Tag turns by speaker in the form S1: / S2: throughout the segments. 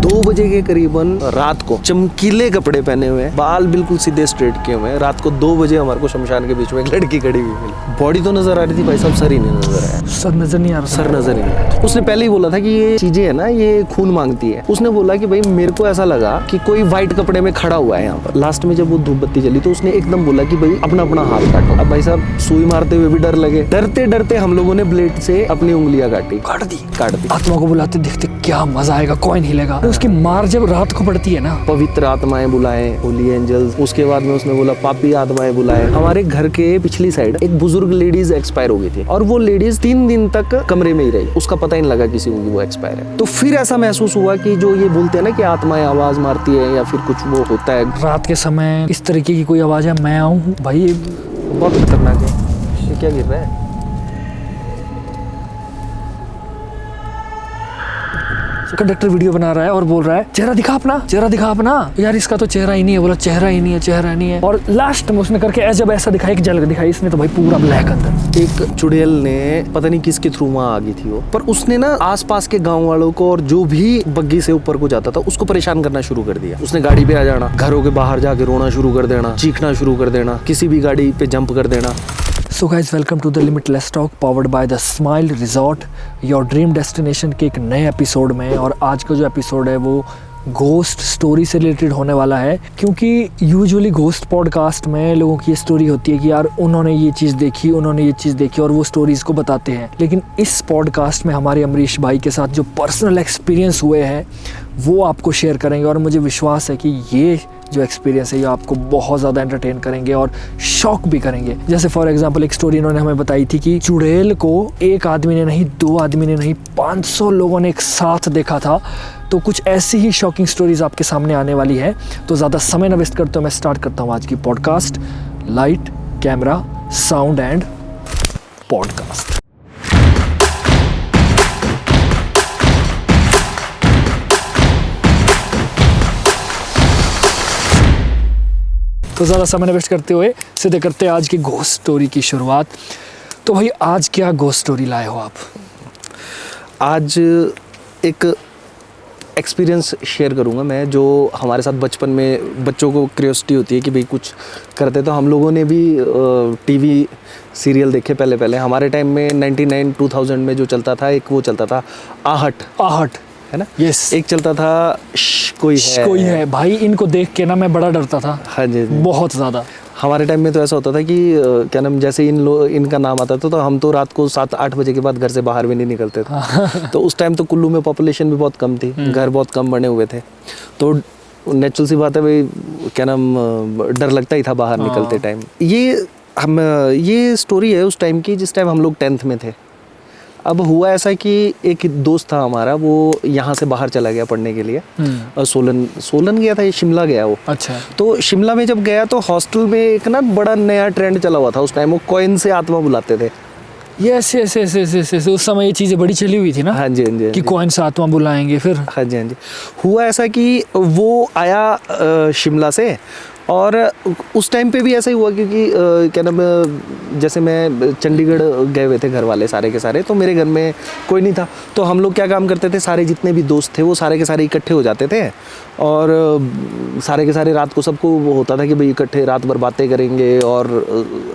S1: 2 बजे के करीबन रात को चमकीले कपड़े पहने हुए, बाल बिल्कुल सीधे स्ट्रेट किए हुए, रात को 2 बजे हमारे को शमशान के बीच में एक लड़की खड़ी हुई मिली। बॉडी तो नजर आ रही थी भाई साहब, सर ही नहीं नजर आया।
S2: सर नजर नहीं आ रहा?
S1: सर नजर ही नहीं। उसने पहले ही बोला था कि ये चीजें है ना, ये खून मांगती है। उसने बोला कि भाई मेरे को ऐसा लगा कि कोई व्हाइट कपड़े में खड़ा हुआ है यहाँ पर। लास्ट में जब वो धूप बत्ती जली तो उसने एकदम बोला कि भाई अपना अपना हाथ काटो। अब भाई साहब सुई मारते हुए भी डर लगे, डरते डरते हम लोगों ने ब्लेड से अपनी उंगलियां काट दी।
S2: आत्मा को बुलाते देखते क्या मजा आएगा, कॉइन हिलेगा। उसकी मार जब रात को पड़ती है ना,
S1: पवित्र आत्माएं बुलाएं, होली एंजल्स। उसके बाद में उसने बोला पापी आत्माएं बुलाएं। हमारे घर के पिछली साइड एक बुजुर्ग लेडीज एक्सपायर हो गई थी और वो लेडीज 3 दिन तक कमरे में ही रही, उसका पता ही नहीं लगा किसी को वो एक्सपायर है। तो फिर ऐसा महसूस हुआ कि जो ये बोलते हैं ना कि आत्माएं आवाज मारती है या फिर कुछ वो होता है
S2: रात के समय इस तरीके की कोई आवाज है, मैं आऊँ भाई,
S1: बहुत खतरनाक है। ये क्या गिर रहा है?
S2: कंडक्टर वीडियो बना रहा है और बोल रहा है चेहरा दिखा अपना, चेहरा दिखा अपना। यार इसका तो चेहरा ही नहीं है। बोला चेहरा ही नहीं है, चेहरा ही नहीं है। और लास्ट में उसने करके जब ऐसा दिखाई कि जल दिखाई, इसने तो भाई पूरा ब्लैक अंदर।
S1: एक चुड़ैल ने पता नहीं किसके थ्रू वहाँ आ गई थी वो, पर उसने ना आसपास के गांव वालों को और जो भी बग्गी से ऊपर को जाता था उसको परेशान करना शुरू कर दिया। उसने गाड़ी पे आ जाना, घरों के बाहर जाके रोना शुरू कर देना, चीखना शुरू कर देना, किसी भी गाड़ी पे जंप कर देना।
S2: So guys welcome to the limitless talk powered by the smile resort, your dream destination के एक नए एपिसोड में। और आज का जो एपिसोड है वो घोस्ट स्टोरी से रिलेटेड होने वाला है, क्योंकि यूजुअली घोस्ट पॉडकास्ट में लोगों की ये स्टोरी होती है कि यार उन्होंने ये चीज़ देखी, उन्होंने ये चीज़ देखी और वो स्टोरीज़ को बताते हैं। लेकिन इस पॉडकास्ट में हमारे अमरीश भाई के साथ जो पर्सनल एक्सपीरियंस हुए हैं वो आपको शेयर करेंगे। और मुझे विश्वास है कि ये जो एक्सपीरियंस है ये आपको बहुत ज़्यादा एंटरटेन करेंगे और शॉक भी करेंगे। जैसे फॉर एग्जांपल एक स्टोरी इन्होंने हमें बताई थी कि चुड़ैल को एक आदमी ने नहीं, 2 आदमी ने नहीं, 500 लोगों ने एक साथ देखा था। तो कुछ ऐसी ही शॉकिंग स्टोरीज आपके सामने आने वाली है। तो ज़्यादा समय न वेस्ट करते हुए मैं स्टार्ट करता हूँ आज की podcast. Light, camera, sound and podcast. तो ज़्यादा समय वेस्ट करते हुए सीधे करते हैं आज की घोस्ट स्टोरी की शुरुआत। तो भाई आज क्या घोस्ट स्टोरी लाए हो आप?
S1: आज एक एक्सपीरियंस शेयर करूंगा मैं, जो हमारे साथ बचपन में बच्चों को क्यूरियोसिटी होती है कि भाई कुछ करते। तो हम लोगों ने भी टीवी सीरियल देखे पहले हमारे टाइम में 99-2000 में जो चलता था, एक वो चलता था आहट है ना।
S2: यस।
S1: एक चलता था कोई है
S2: भाई, इनको देख के ना मैं बड़ा डरता था।
S1: हाँ जी,
S2: बहुत ज़्यादा।
S1: हमारे टाइम में तो ऐसा होता था कि क्या नाम, जैसे इनका नाम आता था तो हम तो रात को 7-8 बजे के बाद घर से बाहर भी नहीं निकलते थे। तो उस टाइम तो कुल्लू में पॉपुलेशन भी बहुत कम थी, घर बहुत कम बने हुए थे, तो नेचुरल सी बात है भाई, क्या नाम, डर लगता ही था बाहर निकलते टाइम। ये स्टोरी है उस टाइम की जिस टाइम हम लोग 10th में थे। अब हुआ ऐसा कि एक दोस्त था हमारा, वो यहाँ से बाहर चला गया पढ़ने के लिए, सोलन गया था, ये शिमला गया वो।
S2: अच्छा।
S1: तो शिमला में जब गया तो हॉस्टल में एक ना बड़ा नया ट्रेंड चला हुआ था उस टाइम, वो कॉइन से आत्मा बुलाते थे।
S2: यस, उस समय ये चीज़ें बड़ी चली हुई थी ना।
S1: हाँ जी,
S2: कि कॉइन से आत्मा बुलाएंगे। फिर
S1: हाँ जी हुआ ऐसा कि वो आया शिमला से, और उस टाइम पे भी ऐसा ही हुआ क्योंकि क्या नाम, जैसे मैं चंडीगढ़ गए हुए थे घर वाले सारे के सारे, तो मेरे घर में कोई नहीं था। तो हम लोग क्या काम करते थे, सारे जितने भी दोस्त थे वो सारे के सारे इकट्ठे हो जाते थे, और सारे के सारे रात को सबको वो होता था कि भाई इकट्ठे रात भर बातें करेंगे। और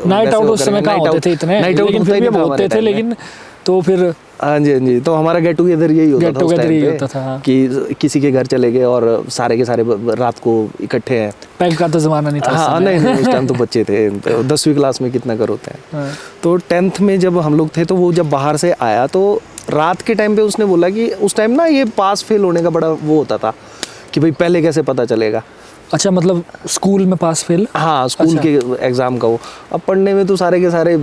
S2: नाइट आउट उस समय कहाँ होते थे इतने,
S1: नाइट आउट
S2: होते थे, लेकिन तो फिर
S1: हाँ जी तो हमारा गेट टुगेदर यही होता था उस टाइम पे,
S2: हाँ।
S1: कि किसी के घर चले गए और सारे के सारे रात को इकट्ठे हैं।
S2: पैग का तो जमाना नहीं था।
S1: हाँ नहीं उस टाइम तो बच्चे थे, 10वीं क्लास में कितना कर होते हैं।
S2: हाँ।
S1: तो 10th में जब हम लोग थे तो वो जब बाहर से आया तो रात के टाइम पे उसने बोला कि उस टाइम ना ये पास फेल होने का बड़ा वो होता था कि भाई पहले कैसे पता चलेगा।
S2: अच्छा, मतलब स्कूल में पास फेल?
S1: हाँ, स्कूल के एग्ज़ाम का वो। अब पढ़ने में तो सारे के सारे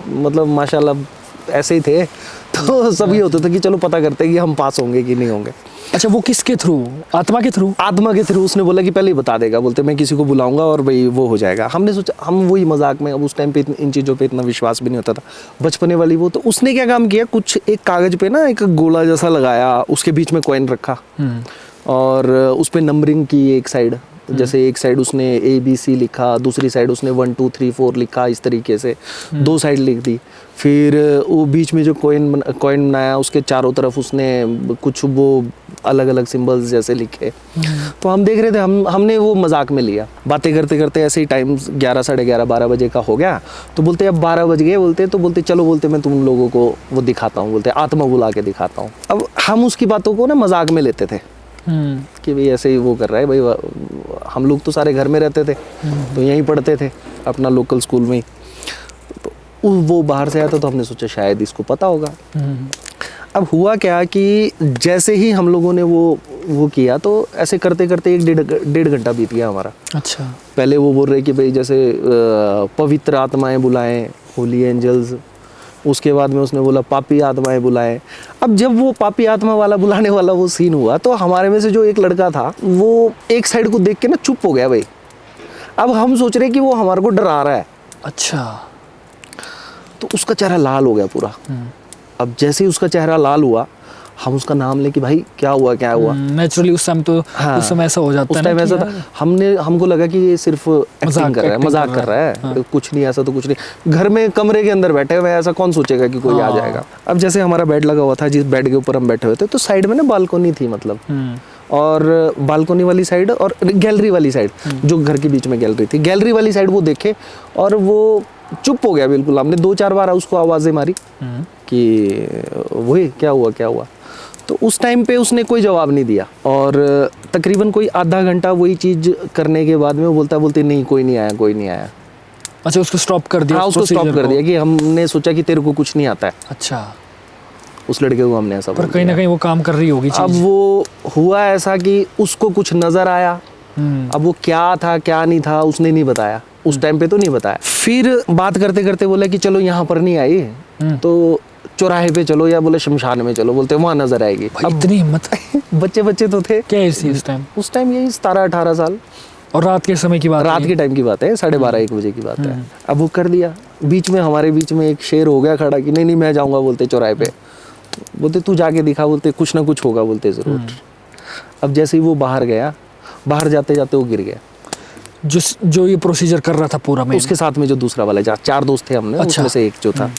S1: मतलब माशाल्लाह ऐसे ही थे, तो सभी होते थे कि चलो पता करते हैं कि हम पास होंगे कि नहीं होंगे।
S2: अच्छा, वो किसके थ्रू? आत्मा के थ्रू?
S1: आत्मा के थ्रू। उसने बोला कि पहले ही बता देगा, बोलते मैं किसी को बुलाऊंगा और भाई वो हो जाएगा। हमने सोचा, हम वही मजाक में, अब उस टाइम पे इन चीज़ों पे इतना विश्वास भी नहीं होता था, बचपने वाली वो। तो उसने क्या काम किया, कुछ एक कागज़ पे ना एक गोला जैसा लगाया, उसके बीच में कॉइन रखा और उस पर नंबरिंग की एक साइड, जैसे एक साइड उसने ABC लिखा, दूसरी साइड उसने 1 2 3 4 लिखा, इस तरीके से 2 साइड लिख दी। फिर वो बीच में जो कॉइन बनाया उसके चारों तरफ उसने कुछ वो अलग अलग सिंबल्स जैसे लिखे। तो हम देख रहे थे, हमने वो मजाक में लिया। बातें करते करते ऐसे ही टाइम 11 साढ़े 11 12 बजे का हो गया। तो बोलते अब 12 बज गए, बोलते तो बोलते चलो, बोलते मैं तुम लोगों को वो दिखाता हूँ, बोलते आत्मा बुला के दिखाता हूँ। अब हम उसकी बातों को ना मजाक में लेते थे कि भाई ऐसे ही वो कर रहा है भाई। हम लोग तो सारे घर में रहते थे, तो यहीं पढ़ते थे अपना लोकल स्कूल में ही। तो वो बाहर से आया था, तो हमने सोचा शायद इसको पता होगा। अब हुआ क्या कि जैसे ही हम लोगों ने वो किया, तो ऐसे करते करते 1 डेढ़ घंटा बीत गया हमारा।
S2: अच्छा।
S1: पहले वो बोल रहे कि भाई जैसे पवित्र आत्माएं बुलाएं, होली एंजल्स। उसके बाद में उसने बोला पापी आत्माएं बुलाएं। अब जब वो पापी आत्मा वाला बुलाने वाला वो सीन हुआ, तो हमारे में से जो एक लड़का था वो एक साइड को देख के ना चुप हो गया भाई। अब हम सोच रहे कि वो हमारे को डरा रहा है।
S2: अच्छा।
S1: तो उसका चेहरा लाल हो गया पूरा। अब जैसे ही उसका चेहरा लाल हुआ, हम उसका नाम ले कि भाई क्या हुआ।
S2: नेचुरली उस टाइम तो
S1: हाँ,
S2: उस समय ऐसा हो जाता है।
S1: उस टाइम ऐसा था, हमको लगा कि ये सिर्फ एक्टिंग कर रहा है, मजाक कर रहा है।
S2: हाँ।
S1: कुछ नहीं, ऐसा तो कुछ नहीं। घर में कमरे के अंदर बैठे हुए, ऐसा कौन सोचेगा कि कोई आ जाएगा। अब जैसे हमारा बेड लगा हुआ था, जिस बेड के ऊपर हम बैठे हुए थे, तो साइड में ना बालकोनी थी, मतलब और बालकोनी वाली साइड और गैलरी वाली साइड, जो घर के बीच में गैलरी थी, गैलरी वाली साइड वो देखे और वो चुप हो गया बिल्कुल। हमने 2-4 बार उसको आवाजें मारी कि वही क्या हुआ। तो उस टाइम पे उसने कोई जवाब नहीं दिया, और तकरीबन कोई आधा घंटा वही चीज करने के बाद में वो बोलते नहीं, कोई नहीं आया।
S2: अच्छा, उसको स्टॉप कर दिया।
S1: हाँ, उसको स्टॉप कर दिया कि हमने सोचा कि तेरे को कुछ नहीं आता है।
S2: अच्छा।
S1: उस लड़के को हमने ऐसा
S2: पर कहीं ना कहीं वो काम कर रही होगी चीज।
S1: अब वो हुआ ऐसा कि उसको कुछ नजर आया। अब वो क्या था क्या नहीं था उसने नहीं बताया, उस टाइम पे तो नहीं बताया। फिर बात करते करते बोला कि चलो यहाँ पर नहीं आई तो चौराहे पे चलो, या बोले शमशान में चलो, बोलते वहां नजर आएगी।
S2: अब इतनी हिम्मत।
S1: बच्चे तो थे।
S2: क्या एज थी उस टाइम?
S1: यही 17-18 साल।
S2: और रात के समय की बात?
S1: रात के टाइम की बात है, 12:30-1 बजे की बात है। अब वो कर दिया। हमारे बीच में एक शेर हो गया खड़ा कि नहीं मैं जाऊंगा, बोलते चौराहे पे। बोलते तू जाके दिखा, बोलते कुछ ना कुछ होगा, बोलते जरूर। अब जैसे ही वो बाहर गया, बाहर जाते जाते वो गिर गया।
S2: जो ये प्रोसीजर कर रहा था पूरा में,
S1: उसके साथ में जो दूसरा वाला, 4 दोस्त थे हमने।
S2: अच्छा।
S1: उसमें से एक जो था,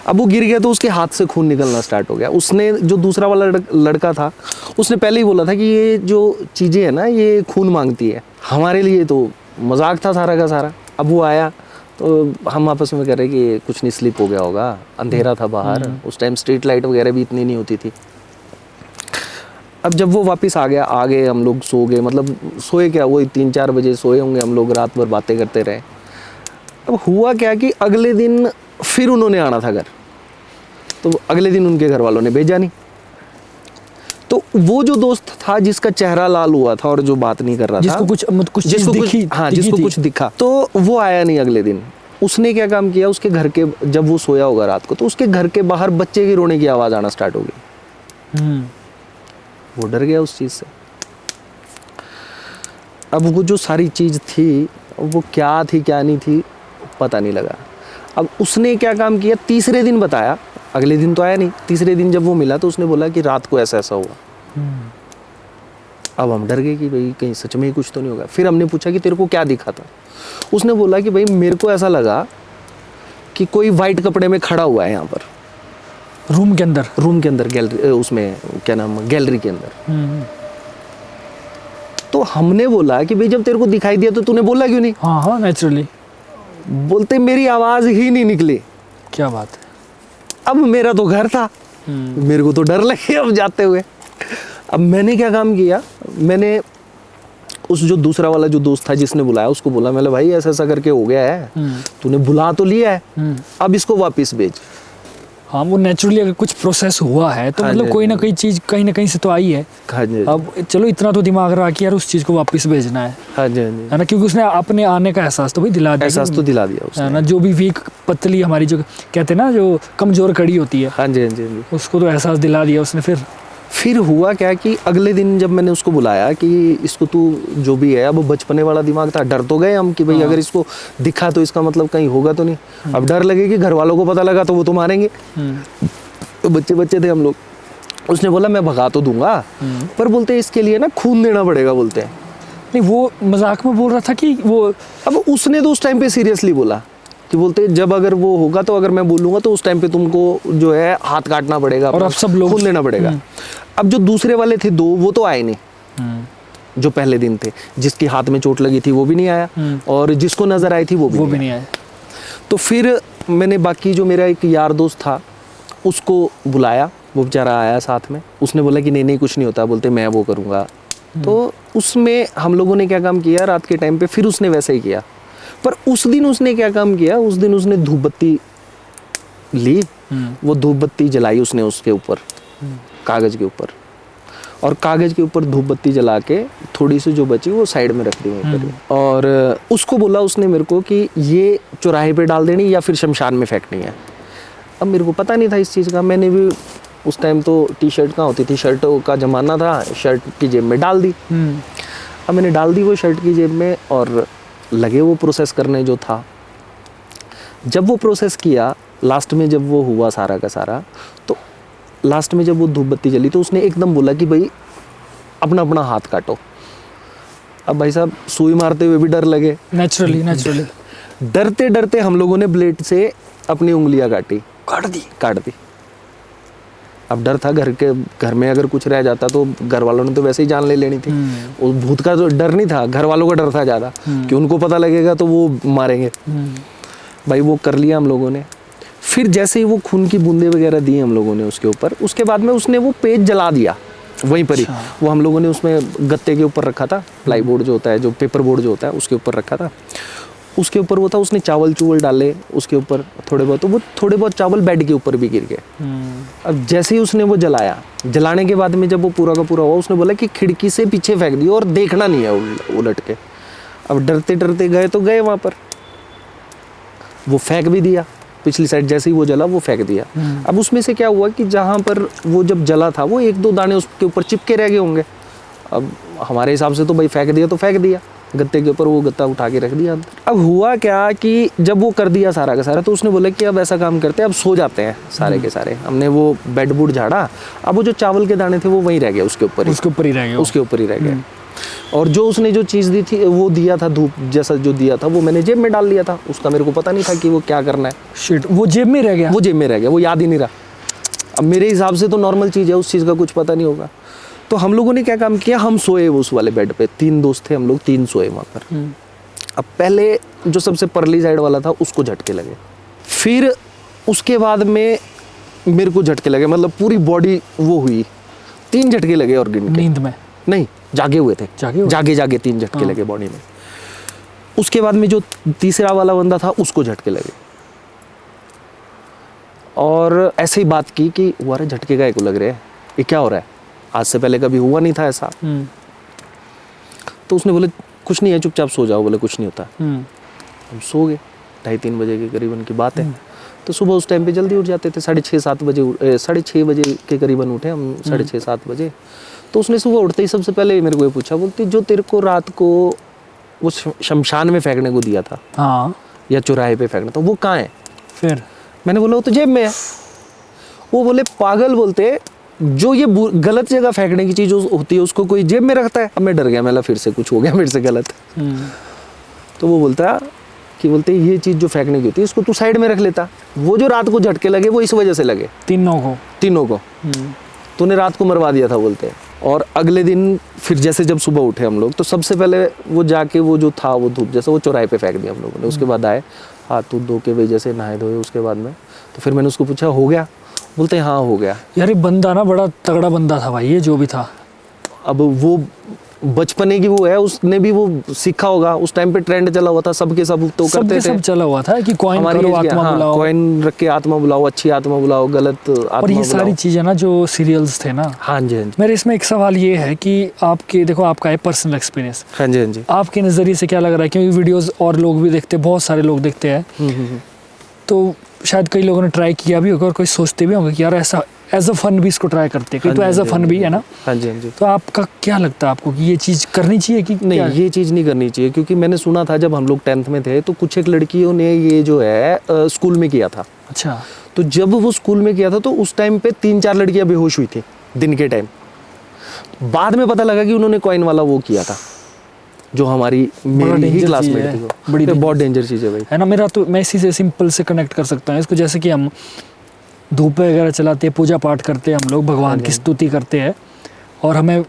S1: अब वो गिर गया तो उसके हाथ से खून निकलना स्टार्ट हो गया। उसने जो दूसरा वाला लड़का था, उसने पहले ही बोला था कि ये जो चीजें है ना, ये खून मांगती है। हमारे लिए तो मजाक था सारा का सारा। अब वो आया तो हम आपस में कह रहे कि कुछ नहीं, स्लिप हो गया होगा, अंधेरा था बाहर। उस टाइम स्ट्रीट लाइट वगैरह भी इतनी नहीं होती थी। अब जब वो वापस आ गया, आगे हम लोग सो गए। मतलब सोए क्या, वही 3-4 बजे सोए होंगे हम लोग, रात भर बातें करते रहे। अब हुआ क्या कि अगले दिन फिर उन्होंने आना था घर, तो अगले दिन उनके घर वालों ने भेजा नहीं। तो वो जो दोस्त था जिसका चेहरा लाल हुआ था और जो बात नहीं कर रहा था, जिसको कुछ दिखा, तो वो आया नहीं अगले दिन। उसने क्या काम किया, उसके घर के, जब वो सोया होगा रात को, तो उसके घर के बाहर बच्चे की रोने की आवाज आना स्टार्ट हो गई। वो डर गया उस चीज से। अब वो जो सारी चीज थी, वो क्या थी क्या नहीं थी पता नहीं लगा। अब उसने क्या काम किया, तीसरे दिन बताया, अगले दिन तो आया नहीं। तीसरे दिन जब वो मिला तो उसने बोला कि रात को ऐसा ऐसा हुआ। अब हम डर गए कि भाई कहीं सच में ही कुछ तो नहीं होगा। फिर हमने पूछा कि तेरे को क्या दिखा था। उसने बोला कि भाई मेरे को ऐसा लगा कि कोई वाइट कपड़े में खड़ा हुआ है यहाँ पर, रूम के अंदर गैलरी, उसमें क्या नाम, गैलरी के अंदर। तो हमने बोला कि भाई जब तेरे को दिखाई दिया तो तूने बोला क्यों नहीं?
S2: हाँ नेचुरली।
S1: बोलते मेरी आवाज ही नहीं निकली।
S2: क्या बात है।
S1: अब मेरा तो घर था, मेरे को तो डर लगे अब जाते हुए। अब मैंने क्या काम किया, मैंने उस जो दूसरा वाला जो दोस्त था जिसने बुलाया, उसको बोला, मैंने भाई ऐसा ऐसा करके हो गया है, तूने बुला तो लिया है, अब इसको वापस भेज।
S2: हाँ, वो नेचुरली अगर कुछ प्रोसेस हुआ है तो मतलब कोई ना कोई चीज कहीं ना कहीं से तो आई है। अब चलो इतना तो दिमाग रहा कि यार उस चीज को वापस भेजना है।
S1: हाँ जी,
S2: है ना, क्योंकि उसने अपने आने का एहसास तो भाई दिला दिया।
S1: एहसास तो दिला दिया उसने।
S2: है ना, जो भी वीक पतली हमारी जो कहते हैं ना, जो कमजोर कड़ी होती है,
S1: हाँ जी,
S2: उसको तो एहसास दिला दिया उसने।
S1: फिर हुआ क्या कि अगले दिन जब मैंने उसको बुलाया कि इसको तू जो भी है, अब बचपने वाला दिमाग था, डर तो गए हम कि भाई अगर इसको दिखा तो इसका मतलब कहीं होगा तो नहीं। अब डर लगे कि घर वालों को पता लगा तो वो तो मारेंगे। तो बच्चे थे हम लोग। उसने बोला मैं भगा तो दूंगा, पर बोलते इसके लिए ना खून देना पड़ेगा, बोलते हैं
S2: नहीं वो मजाक में बोल रहा था कि वो
S1: अब उसने तो उस टाइम पे सीरियसली बोला कि बोलते जब अगर वो होगा तो अगर मैं बोलूँगा तो उस टाइम पे तुमको जो है हाथ काटना पड़ेगा
S2: और अब सब लोग
S1: खून लेना पड़ेगा। अब जो दूसरे वाले थे 2 वो तो आए नहीं, जो पहले दिन थे, जिसकी हाथ में चोट लगी थी वो भी नहीं आया और जिसको नज़र आई थी वो भी नहीं
S2: आया।
S1: तो फिर मैंने बाकी जो मेरा एक यार दोस्त था उसको बुलाया, वो बेचारा आया साथ में। उसने बोला कि नहीं कुछ नहीं होता, बोलते मैं वो करूँगा। तो उसमें हम लोगों ने क्या काम किया रात के टाइम पे, फिर उसने वैसे ही किया। पर उस दिन उसने क्या काम किया, उस दिन उसने धूप बत्ती ली, वो धूप बत्ती जलाई उसने उसके ऊपर, कागज़ के ऊपर, और कागज़ के ऊपर धूप बत्ती जला के थोड़ी सी जो बची वो साइड में रख दी वहीं पर। और उसको बोला उसने मेरे को कि ये चौराहे पे डाल देनी या फिर शमशान में फेंकनी है। अब मेरे को पता नहीं था इस चीज़ का, मैंने भी उस टाइम तो टी शर्ट कहाँ होती थी, शर्ट का ज़माना था, शर्ट की जेब में डाल दी। अब मैंने डाल दी वो शर्ट की जेब में और लगे वो प्रोसेस करने जो था। जब वो प्रोसेस किया लास्ट में, जब वो हुआ सारा का सारा, तो लास्ट में जब वो धूप बत्ती जली तो उसने एकदम बोला कि भाई अपना अपना हाथ काटो। अब भाई साहब सुई मारते हुए भी डर लगे,
S2: नेचुरली
S1: डरते डरते हम लोगों ने ब्लेड से अपनी उंगलियां काट दी। अब डर था, घर में अगर कुछ रह जाता तो घर वालों ने तो वैसे ही जान ले लेनी थी। उस भूत का तो डर नहीं था, घर वालों का डर था ज़्यादा कि उनको पता लगेगा तो वो मारेंगे। भाई वो कर लिया हम लोगों ने। फिर जैसे ही वो खून की बूंदें वगैरह दी हम लोगों ने उसके ऊपर, उसके बाद में उसने वो पेज जला दिया वहीं पर ही। वो हम लोगों ने उसमें गत्ते के ऊपर रखा था, प्लाई बोर्ड जो होता है, जो पेपर बोर्ड जो होता है उसके ऊपर रखा था। उसके ऊपर वो था, उसने चावल चूवल डाले उसके ऊपर थोड़े बहुत, तो वो थोड़े बहुत चावल बेड के ऊपर भी गिर गए। अब जैसे ही उसने वो जलाया, जलाने के बाद में जब वो पूरा का पूरा हुआ, उसने बोला कि खिड़की से पीछे फेंक दियो और देखना नहीं है उलट के। अब डरते डरते गए तो गए वहाँ पर, वो फेंक भी दिया पिछली साइड, जैसे ही वो जला वो फेंक दिया। अब उसमें से क्या हुआ कि जहाँ पर वो जब जला था वो 1-2 दाने उसके ऊपर चिपके रह गए होंगे। अब हमारे हिसाब से तो भाई फेंक दिया तो फेंक दिया, गत्ते के ऊपर वो गत्ता उठा के रख दिया अंदर। अब हुआ क्या कि जब वो कर दिया सारा का सारा, तो उसने बोला कि अब ऐसा काम करते हैं, अब सो जाते हैं सारे के सारे। हमने वो बेड बुड झाड़ा, अब वो जो चावल के दाने थे वो वहीं रह गए, उसके ऊपर ही रह गए। और जो उसने जो चीज़ दी थी, वो दिया था धूप जैसा जो दिया था, वो मैंने जेब में डाल लिया था। उसका मेरे को पता नहीं था कि वो क्या करना है।
S2: शिट, वो जेब में रह गया,
S1: वो याद ही नहीं रहा। अब मेरे हिसाब से तो नॉर्मल चीज़ है, उस चीज़ का कुछ पता नहीं होगा। तो हम लोगों ने क्या काम किया, हम सोए उस वाले बेड पे, 3 दोस्त थे हम लोग, 3 सोए वहाँ पर। अब पहले जो सबसे परली साइड वाला था उसको झटके लगे, फिर उसके बाद में मेरे को झटके लगे, मतलब पूरी बॉडी वो हुई, 3 झटके लगे। और
S2: नींद में
S1: नहीं, जागे हुए थे, जागे 3 झटके लगे बॉडी में। उसके बाद में जो तीसरा वाला बंदा था उसको झटके लगे, और ऐसे ही बात की कि वारे झटके का को लग रहे हैं, ये क्या हो रहा है, आज से पहले कभी हुआ नहीं था ऐसा। तो उसने बोले कुछ नहीं है, चुपचाप सो जाओ। बोले कुछ नहीं होता। हम सो गए, 2:30-3 बजे के करीबन की बात है। तो सुबह उस टाइम पे जल्दी उठ जाते थे, 6:30-7 बजे, 6:30 बजे के करीबन उठे हम, 6:30-7 बजे। तो उसने सुबह उठते ही सबसे पहले मेरे को ये पूछा, बोलती जो तेरे को रात को वो शमशान में फेंकने को दिया था,
S2: हाँ,
S1: या चौराहे पे फेंकना था, वो कहाँ है?
S2: फिर
S1: मैंने बोला वो तो जेब में है। वो बोले पागल, बोलते जो ये गलत जगह फेंकने की चीज़ होती है उसको कोई जेब में रखता है। अब मैं डर गया, मैं फिर से कुछ हो गया मेरे से गलत। तो वो बोलता कि बोलते ये चीज़ जो फेंकने की होती है इसको तू साइड में रख लेता। वो जो रात को झटके लगे वो इस वजह से लगे, तीनों को तूने रात को मरवा दिया था, बोलते। और अगले दिन फिर जैसे जब सुबह उठे हम लोग, तो सबसे पहले वो जाके वो जो था वो धूप जैसे वो चौराहे पे फेंक दिया हम लोगों ने। उसके बाद आए, हाथ धो के वजह से नहाए धोए उसके बाद में। तो फिर मैंने उसको पूछा हो गया? बोलते हाँ हो गया।
S2: यार ये बंदा ना बड़ा तगड़ा बंदा था भाई, ये जो भी था।
S1: अब वो बचपने की वो है, उसने भी वो सीखा होगा। उस टाइम पे ट्रेंड चला हुआ था, सबके सब तो करते थे,
S2: सब चला हुआ था कि कॉइन करो, आत्मा बुलाओ,
S1: कॉइन रख के आत्मा बुलाओ, अच्छी आत्मा बुलाओ, गलत आत्मा।
S2: और ये सारी चीजें ना जो सीरियल्स थे ना।
S1: हाँ जी, हाँ जी।
S2: मेरे इसमें एक सवाल ये है कि आपके, देखो आपका है पर्सनल एक्सपीरियंस,
S1: हाँ जी, हाँ जी,
S2: आपके नज़रिए से क्या लग रहा है, क्योंकि वीडियोस और लोग भी देखते हैं, बहुत सारे लोग देखते हैं, तो शायद कई लोगों ने ट्राई किया भी होगा और कोई सोचते भी होंगे कि यार ऐसा एज अ फन भी इसको ट्राई करते हैं, तो एज अ फन भी है ना।
S1: हाँ जी, हाँ जी।
S2: तो आपका क्या लगता है आपको कि ये चीज़ करनी चाहिए कि
S1: नहीं? ये चीज़ नहीं करनी चाहिए, क्योंकि मैंने सुना था जब हम लोग 10th में थे तो कुछ एक लड़कियों ने ये जो है स्कूल में किया था।
S2: अच्छा।
S1: तो जब वो स्कूल में किया था तो उस टाइम पे 3-4 लड़कियां बेहोश हुई थी दिन के टाइम। बाद में पता लगा कि उन्होंने कॉइन वाला वो किया था, जो हमारी मेरी ही
S2: danger
S1: क्लासमेट
S2: चीज़ है,
S1: थी वो।
S2: बड़ी
S1: ये बहुत
S2: danger
S1: डेंजर चीज़ है भाई।
S2: है ना। मेरा तो मैं इसी से सिंपल से कनेक्ट कर सकता हूँ इसको, जैसे कि हम धूप वगैरह चलाते हैं, पूजा पाठ करते हैं, हम लोग भगवान की स्तुति करते हैं, और हमें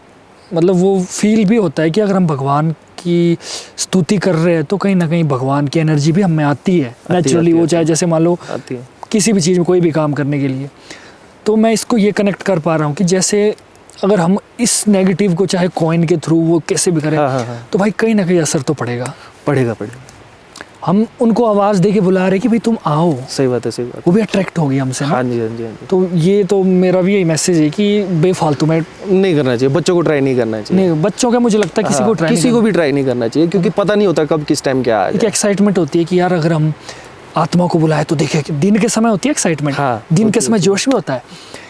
S2: मतलब वो फील भी होता है कि अगर हम भगवान की स्तुति कर रहे हैं तो कहीं ना कहीं भगवान की एनर्जी भी हमें आती है नेचुरली। वो चाहे जैसे मान लो
S1: आती है।
S2: किसी भी चीज़ में कोई भी काम करने के लिए, तो मैं इसको ये कनेक्ट कर पा रहा हूँ कि जैसे अगर हम इस नेगेटिव को चाहे कॉइन के थ्रू वो कैसे भी करें,
S1: हाँ।
S2: तो भाई कहीं ना कहीं असर तो पड़ेगा।
S1: पड़ेगा।
S2: हम उनको आवाज़ दे के बुला रहे कि भाई तुम आओ,
S1: सही बात है।
S2: वो भी अट्रैक्ट होगी हमसे ना।
S1: हाँ जी।
S2: तो ये तो मेरा भी यही मैसेज है कि बेफालतू में
S1: नहीं करना चाहिए, बच्चों को ट्राई नहीं करना चाहिए।
S2: नहीं, बच्चों का मुझे लगता है किसी को ट्राई
S1: किसी को भी ट्राई नहीं करना चाहिए, क्योंकि पता नहीं होता कब किस टाइम क्या आ
S2: एक
S1: जाए।
S2: एक्साइटमेंट होती है कि यार अगर हम आत्मा को बुलाए तो देखिए, दिन के समय होती है एक्साइटमेंट,
S1: हाँ,
S2: दिन के
S1: होती
S2: समय जोश भी होता है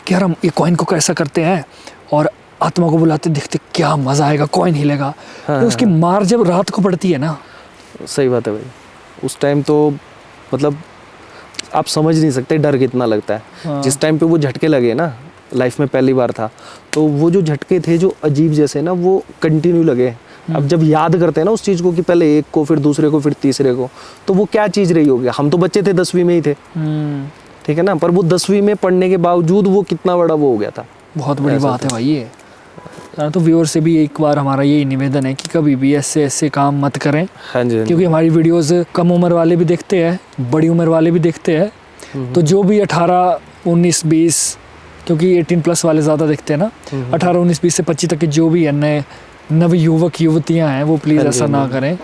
S2: कि यार हम ये कॉइन को कैसा करते हैं और आत्मा को बुलाते देखते क्या मजा आएगा, कॉइन हिलेगा। तो उसकी मार जब रात को पड़ती है ना,
S1: सही बात है भाई, उस टाइम तो मतलब आप समझ नहीं सकते डर कितना लगता है।
S2: हाँ।
S1: जिस टाइम पे वो झटके लगे ना, लाइफ में पहली बार था, तो वो जो झटके थे जो अजीब जैसे ना, वो कंटिन्यू लगे। अब जब याद करते हैं ना उस चीज़ को कि पहले एक को, फिर दूसरे को, फिर तीसरे को, तो वो क्या चीज़ रही होगी। हम तो बच्चे थे, 10वीं में ही थे, ठीक है ना, पर वो 10वीं में पढ़ने के बावजूद वो कितना बड़ा वो हो गया था।
S2: बहुत बड़ी बात है भाई ये। तो व्यूअर से भी एक बार हमारा यही निवेदन है कि कभी भी ऐसे काम मत करें,
S1: हाँ जी।
S2: क्योंकि हमारी वीडियोस कम उम्र वाले भी देखते हैं, बड़ी उम्र वाले भी देखते हैं। तो जो भी 18, 19, 20, क्योंकि 18+ वाले ज़्यादा देखते हैं ना, 18, 19, 20 से 25 तक के जो भी है नए नव युवक युवतियाँ हैं, वो प्लीज़ ऐसा ना करें,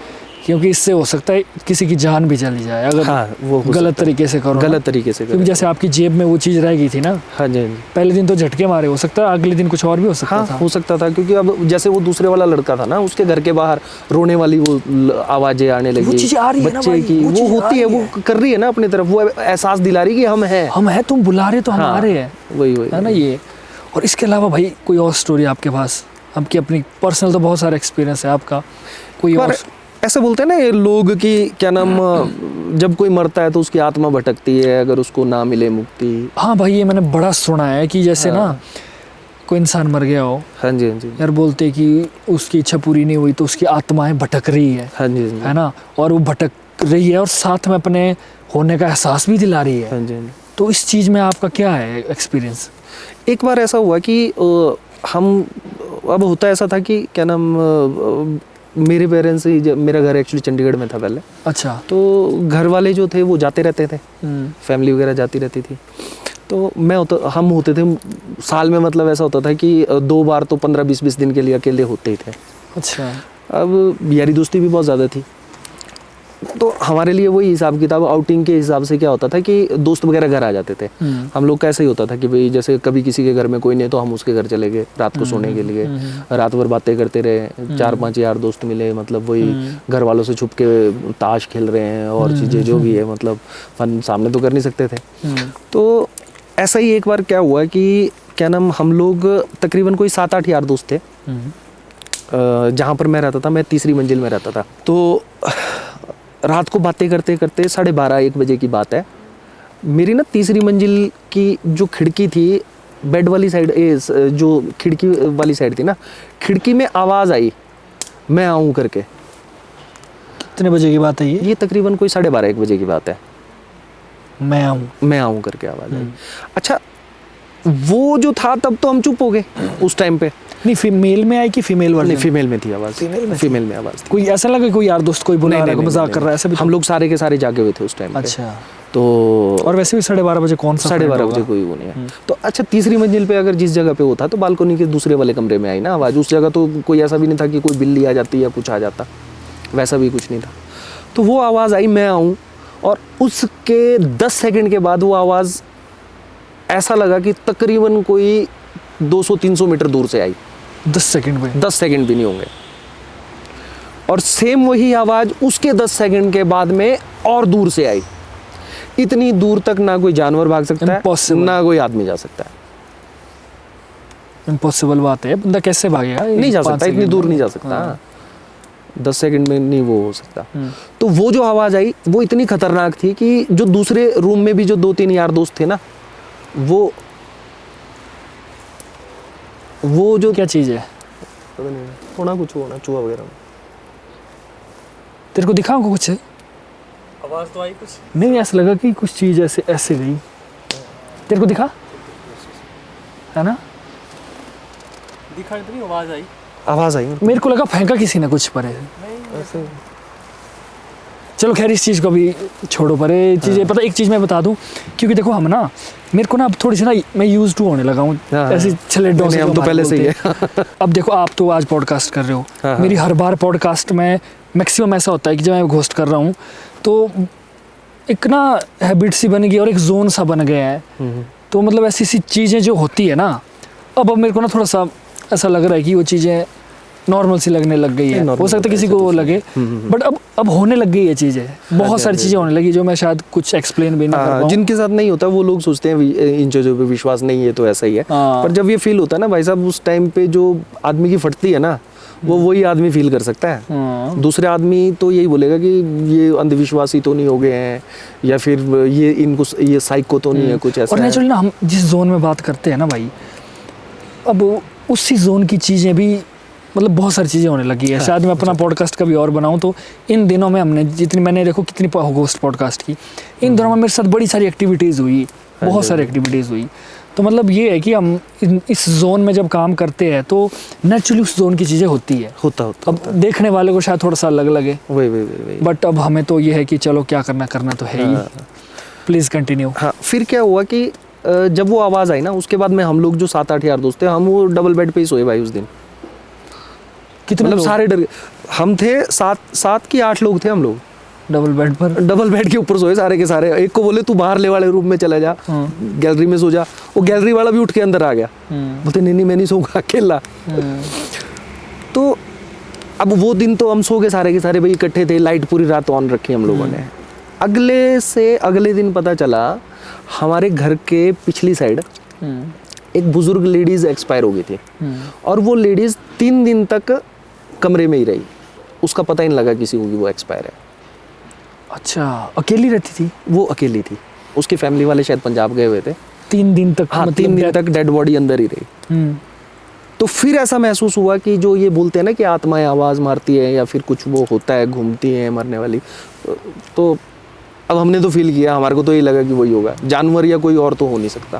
S2: क्योंकि इससे हो सकता है किसी की जान भी चली जाए अगर
S1: वो हो
S2: गलत तरीके से करो,
S1: गलत तरीके से।
S2: क्योंकि जैसे आपकी जेब में वो चीज़ रह गई थी ना,
S1: हाँ जी।
S2: पहले दिन तो झटके मारे, हो सकता है अगले दिन कुछ और भी हो सकता था।
S1: हो सकता था, क्योंकि अब जैसे वो दूसरे वाला लड़का था ना, उसके घर के बाहर रोने वाली वो आवाजें आने लगी,
S2: वो चीज़ें आ रही है ना
S1: बच्चे
S2: भाई,
S1: की, वो होती है, वो कर रही है ना अपनी तरफ, वो एहसास दिला रही कि हम हैं,
S2: तुम बुला रहे तो हम आ रहे हैं,
S1: वही
S2: है ना ये। और इसके अलावा भाई कोई और स्टोरी आपके पास, आपकी अपनी पर्सनल तो बहुत सारा एक्सपीरियंस है आपका, कोई और?
S1: ऐसे बोलते हैं ना ये लोग कि क्या नाम, जब कोई मरता है तो उसकी आत्मा भटकती है अगर उसको ना मिले मुक्ति।
S2: हाँ भाई, ये मैंने बड़ा सुना है कि जैसे ना कोई इंसान मर गया हो,
S1: हाँ जी
S2: यार बोलते कि उसकी इच्छा पूरी नहीं हुई तो उसकी आत्माएं भटक रही है,
S1: हाँ जी,
S2: है ना, और वो भटक रही है और साथ में अपने होने का एहसास भी दिला रही है।
S1: हाँ जी।
S2: तो इस चीज़ में आपका क्या है एक्सपीरियंस?
S1: एक बार ऐसा हुआ कि हम, अब होता ऐसा था कि क्या नाम, मेरे पेरेंट्स ही, जब मेरा घर एक्चुअली चंडीगढ़ में था पहले,
S2: अच्छा,
S1: तो घर वाले जो थे वो जाते रहते थे, फैमिली वगैरह जाती रहती थी, तो हम होते थे साल में, मतलब ऐसा होता था कि 2 बार तो 15-20 दिन के लिए अकेले होते ही थे।
S2: अच्छा।
S1: अब यारी दोस्ती भी बहुत ज़्यादा थी, तो हमारे लिए वही हिसाब किताब आउटिंग के हिसाब से क्या होता था कि दोस्त वगैरह घर आ जाते थे। हम लोग का ऐसा ही होता था कि भाई जैसे कभी किसी के घर में कोई नहीं तो हम उसके घर चले गए रात को सोने के लिए, रात भर बातें करते रहे, 4-5 यार दोस्त मिले, मतलब वही घर वालों से छुप के ताश खेल रहे हैं और चीज़ें जो भी है, मतलब फन सामने तो कर नहीं सकते थे। तो ऐसा ही एक बार क्या हुआ कि क्या नाम, हम लोग तकरीबन कोई 7-8 यार दोस्त थे, जहाँ पर मैं रहता था, मैं 3री मंजिल में रहता था। तो रात को बातें करते करते 12:30-1 बजे की बात है, मेरी ना 3री मंजिल की जो खिड़की थी, बेड वाली साइड, जो खिड़की वाली साइड थी ना, खिड़की में आवाज़ आई, मैं आऊँ करके।
S2: कितने बजे की बात है ये?
S1: ये तकरीबन कोई 12:30-1 बजे की बात है।
S2: मैं आऊँ
S1: करके आवाज़ आई। अच्छा, वो जो था तब तो हम चुप हो गए उस टाइम पे।
S2: नहीं, फीमेल में आई कि फीमेल वाली?
S1: फीमेल में थी आवाज़, फीमेल में आवाज़ थी।
S2: कोई ऐसा लगा कोई यार दोस्त कोई बुला रहा है, मजाक कर रहा है, ऐसा भी?
S1: हम लोग सारे के सारे जागे हुए थे उस टाइम पे।
S2: अच्छा।
S1: तो
S2: और वैसे भी 12:30 बजे कौन सा
S1: 12:30 बजे कोई वो नहीं है। तो अच्छा, 3री मंजिल पे अगर जिस जगह पे वो था, तो बालकनी के दूसरे वाले कमरे में आई ना आवाज़। उस जगह तो कोई ऐसा भी नहीं था कि कोई बिल्ली आ जाती या कुछ आ जाता, वैसा भी कुछ नहीं था। तो वो आवाज़ आई, मैं आऊँ, और उसके 10 सेकंड के बाद वो आवाज़ ऐसा लगा कि तकरीबन कोई 200-300 मीटर दूर से आई।
S2: 10 सेकंड में?
S1: 10 सेकंड भी नहीं होंगे। और सेम वही आवाज़ उसके 10 सेकंड के बाद में और दूर से आई। इतनी दूर तक ना कोई जानवर भाग सकता है, ना कोई आदमी जा सकता है।
S2: इम्पॉसिबल बात है, बंदा कैसे भागेगा?
S1: नहीं जा सकता, इतनी दूर नहीं जा सकता। 10 सेकंड में नहीं वो हो सकता। तो वो जो आवाज़ आई वो इतनी खतरनाक थी कि जो दूसरे रूम में भी जो 2-3 यार दोस्त थे ना, वो जो
S2: क्या चीज़ है?
S1: पता नहीं, थोड़ा कुछ होना चूहा वगैरह,
S2: तेरे को दिखा कुछ?
S3: आवाज तो आई कुछ?
S2: नहीं, ऐसा लगा कि कुछ चीज़ ऐसे ऐसे गई। तेरे को दिखा है ना?
S3: दिखा तो नहीं, आवाज आई।
S1: आवाज़ आई
S2: मेरे को लगा फेंका किसी ने कुछ पर है।
S1: ऐसे।
S2: चलो खैर इस चीज़ को भी छोड़ो पर ये चीज़ें पता एक चीज़ मैं बता दूं, क्योंकि देखो हम ना मेरे को ना अब थोड़ी सी ना मैं यूज टू होने लगा हूँ
S1: हाँ,
S2: ऐसी छलेडों से।
S1: नहीं, हम
S2: जो
S1: तो
S2: हमारे
S1: पहले से ही
S2: बोलते हैं। अब देखो आप तो आज पॉडकास्ट कर रहे हो,
S1: हाँ,
S2: मेरी हर बार पॉडकास्ट में मैक्सिमम ऐसा होता है कि जब मैं घोस्ट कर रहा हूँ तो एक ना हैबिट सी बन गई और एक जोन सा बन गया है। तो मतलब ऐसी सी चीज़ें जो होती है ना, अब मेरे को ना थोड़ा सा ऐसा लग रहा है कि वो चीज़ें नॉर्मल सी लगने लग गई है। हो सकता है किसी को वो लगे, बट अब होने लग गई है चीज़ें, बहुत सारी चीज़ें होने लगी जो मैं शायद कुछ एक्सप्लेन भी नहीं कर पाऊँ।
S1: जिनके साथ नहीं होता वो लोग सोचते हैं इन चीज़ों पे विश्वास नहीं है तो ऐसा ही है।
S2: हाँ।
S1: पर जब ये फील होता है ना भाई साहब, उस टाइम पे जो आदमी की फटती है ना, वो वही आदमी फील कर सकता है।
S2: हाँ।
S1: दूसरे आदमी तो यही बोलेगा कि ये अंधविश्वासी तो नहीं हो गए हैं, या फिर ये साइको तो नहीं है, कुछ ऐसा
S2: और
S1: है।
S2: नेचुरली ना हम जिस जोन में बात करते हैं ना भाई, अब उसी जोन की चीज़ें भी मतलब बहुत सारी चीज़ें होने लगी है। शायद मैं अपना पॉडकास्ट कभी और बनाऊं। तो इन दिनों में हमने मैंने देखो कितनी होस्ट पॉडकास्ट की, इन दिनों में मेरे साथ बड़ी सारी एक्टिविटीज़ हुई, बहुत सारी एक्टिविटीज़ हुई। तो मतलब ये है कि हम इस जोन में जब काम करते हैं तो नेचुरली उस जोन की चीज़ें होती है।
S1: होता
S2: अब देखने वाले को शायद थोड़ा सा अलग लगे,
S1: वही।
S2: बट अब हमें तो ये है कि चलो क्या करना तो है ही। Please continue.
S1: हाँ, फिर क्या हुआ कि जब वो आवाज़ आई ना, उसके बाद में हम लोग जो 7-8 यार दोस्त थे, हम वो डबल बेड पे ही सोए भाई उस दिन।
S2: कितने
S1: मतलब
S2: लोग?
S1: सारे डर गए। हम थे 7 की 8 लोग थे हम लोग,
S2: डबल बेड पर।
S1: डबल बेड के ऊपर सोए सारे के सारे। एक को बोले तू बाहर ले वाले रूम में चला जा, गैलरी में सो जा। वो गैलरी वाला भी उठ के अंदर आ गया, बोलते नहीं मैं नहीं सोऊंगा अकेला। तो अब वो दिन तो हम सो गए सारे के सारे भाई, इकट्ठे थे, लाइट पूरी रात ऑन रखी हम लोगों ने। अगले दिन पता चला हमारे घर के पिछली साइड एक बुजुर्ग लेडीज एक्सपायर हो गई थी, और वो लेडीज 3 दिन तक कमरे में ही रही। उसका पता ही नहीं लगा किसी को कि वो एक्सपायर है।
S2: अच्छा, अकेली रहती थी?
S1: वो अकेली थी, उसकी फैमिली वाले शायद पंजाब गए हुए थे।
S2: 3 दिन तक?
S1: हाँ, 3 दिन तक डेड बॉडी अंदर ही रही। तो फिर ऐसा महसूस हुआ कि जो ये बोलते हैं ना कि आत्माएं आवाज़ मारती है या फिर कुछ वो होता है, घूमती हैं मरने वाली, तो अब हमने तो फील किया, हमारे को तो ये लगा कि वही होगा, जानवर या कोई और तो हो नहीं सकता।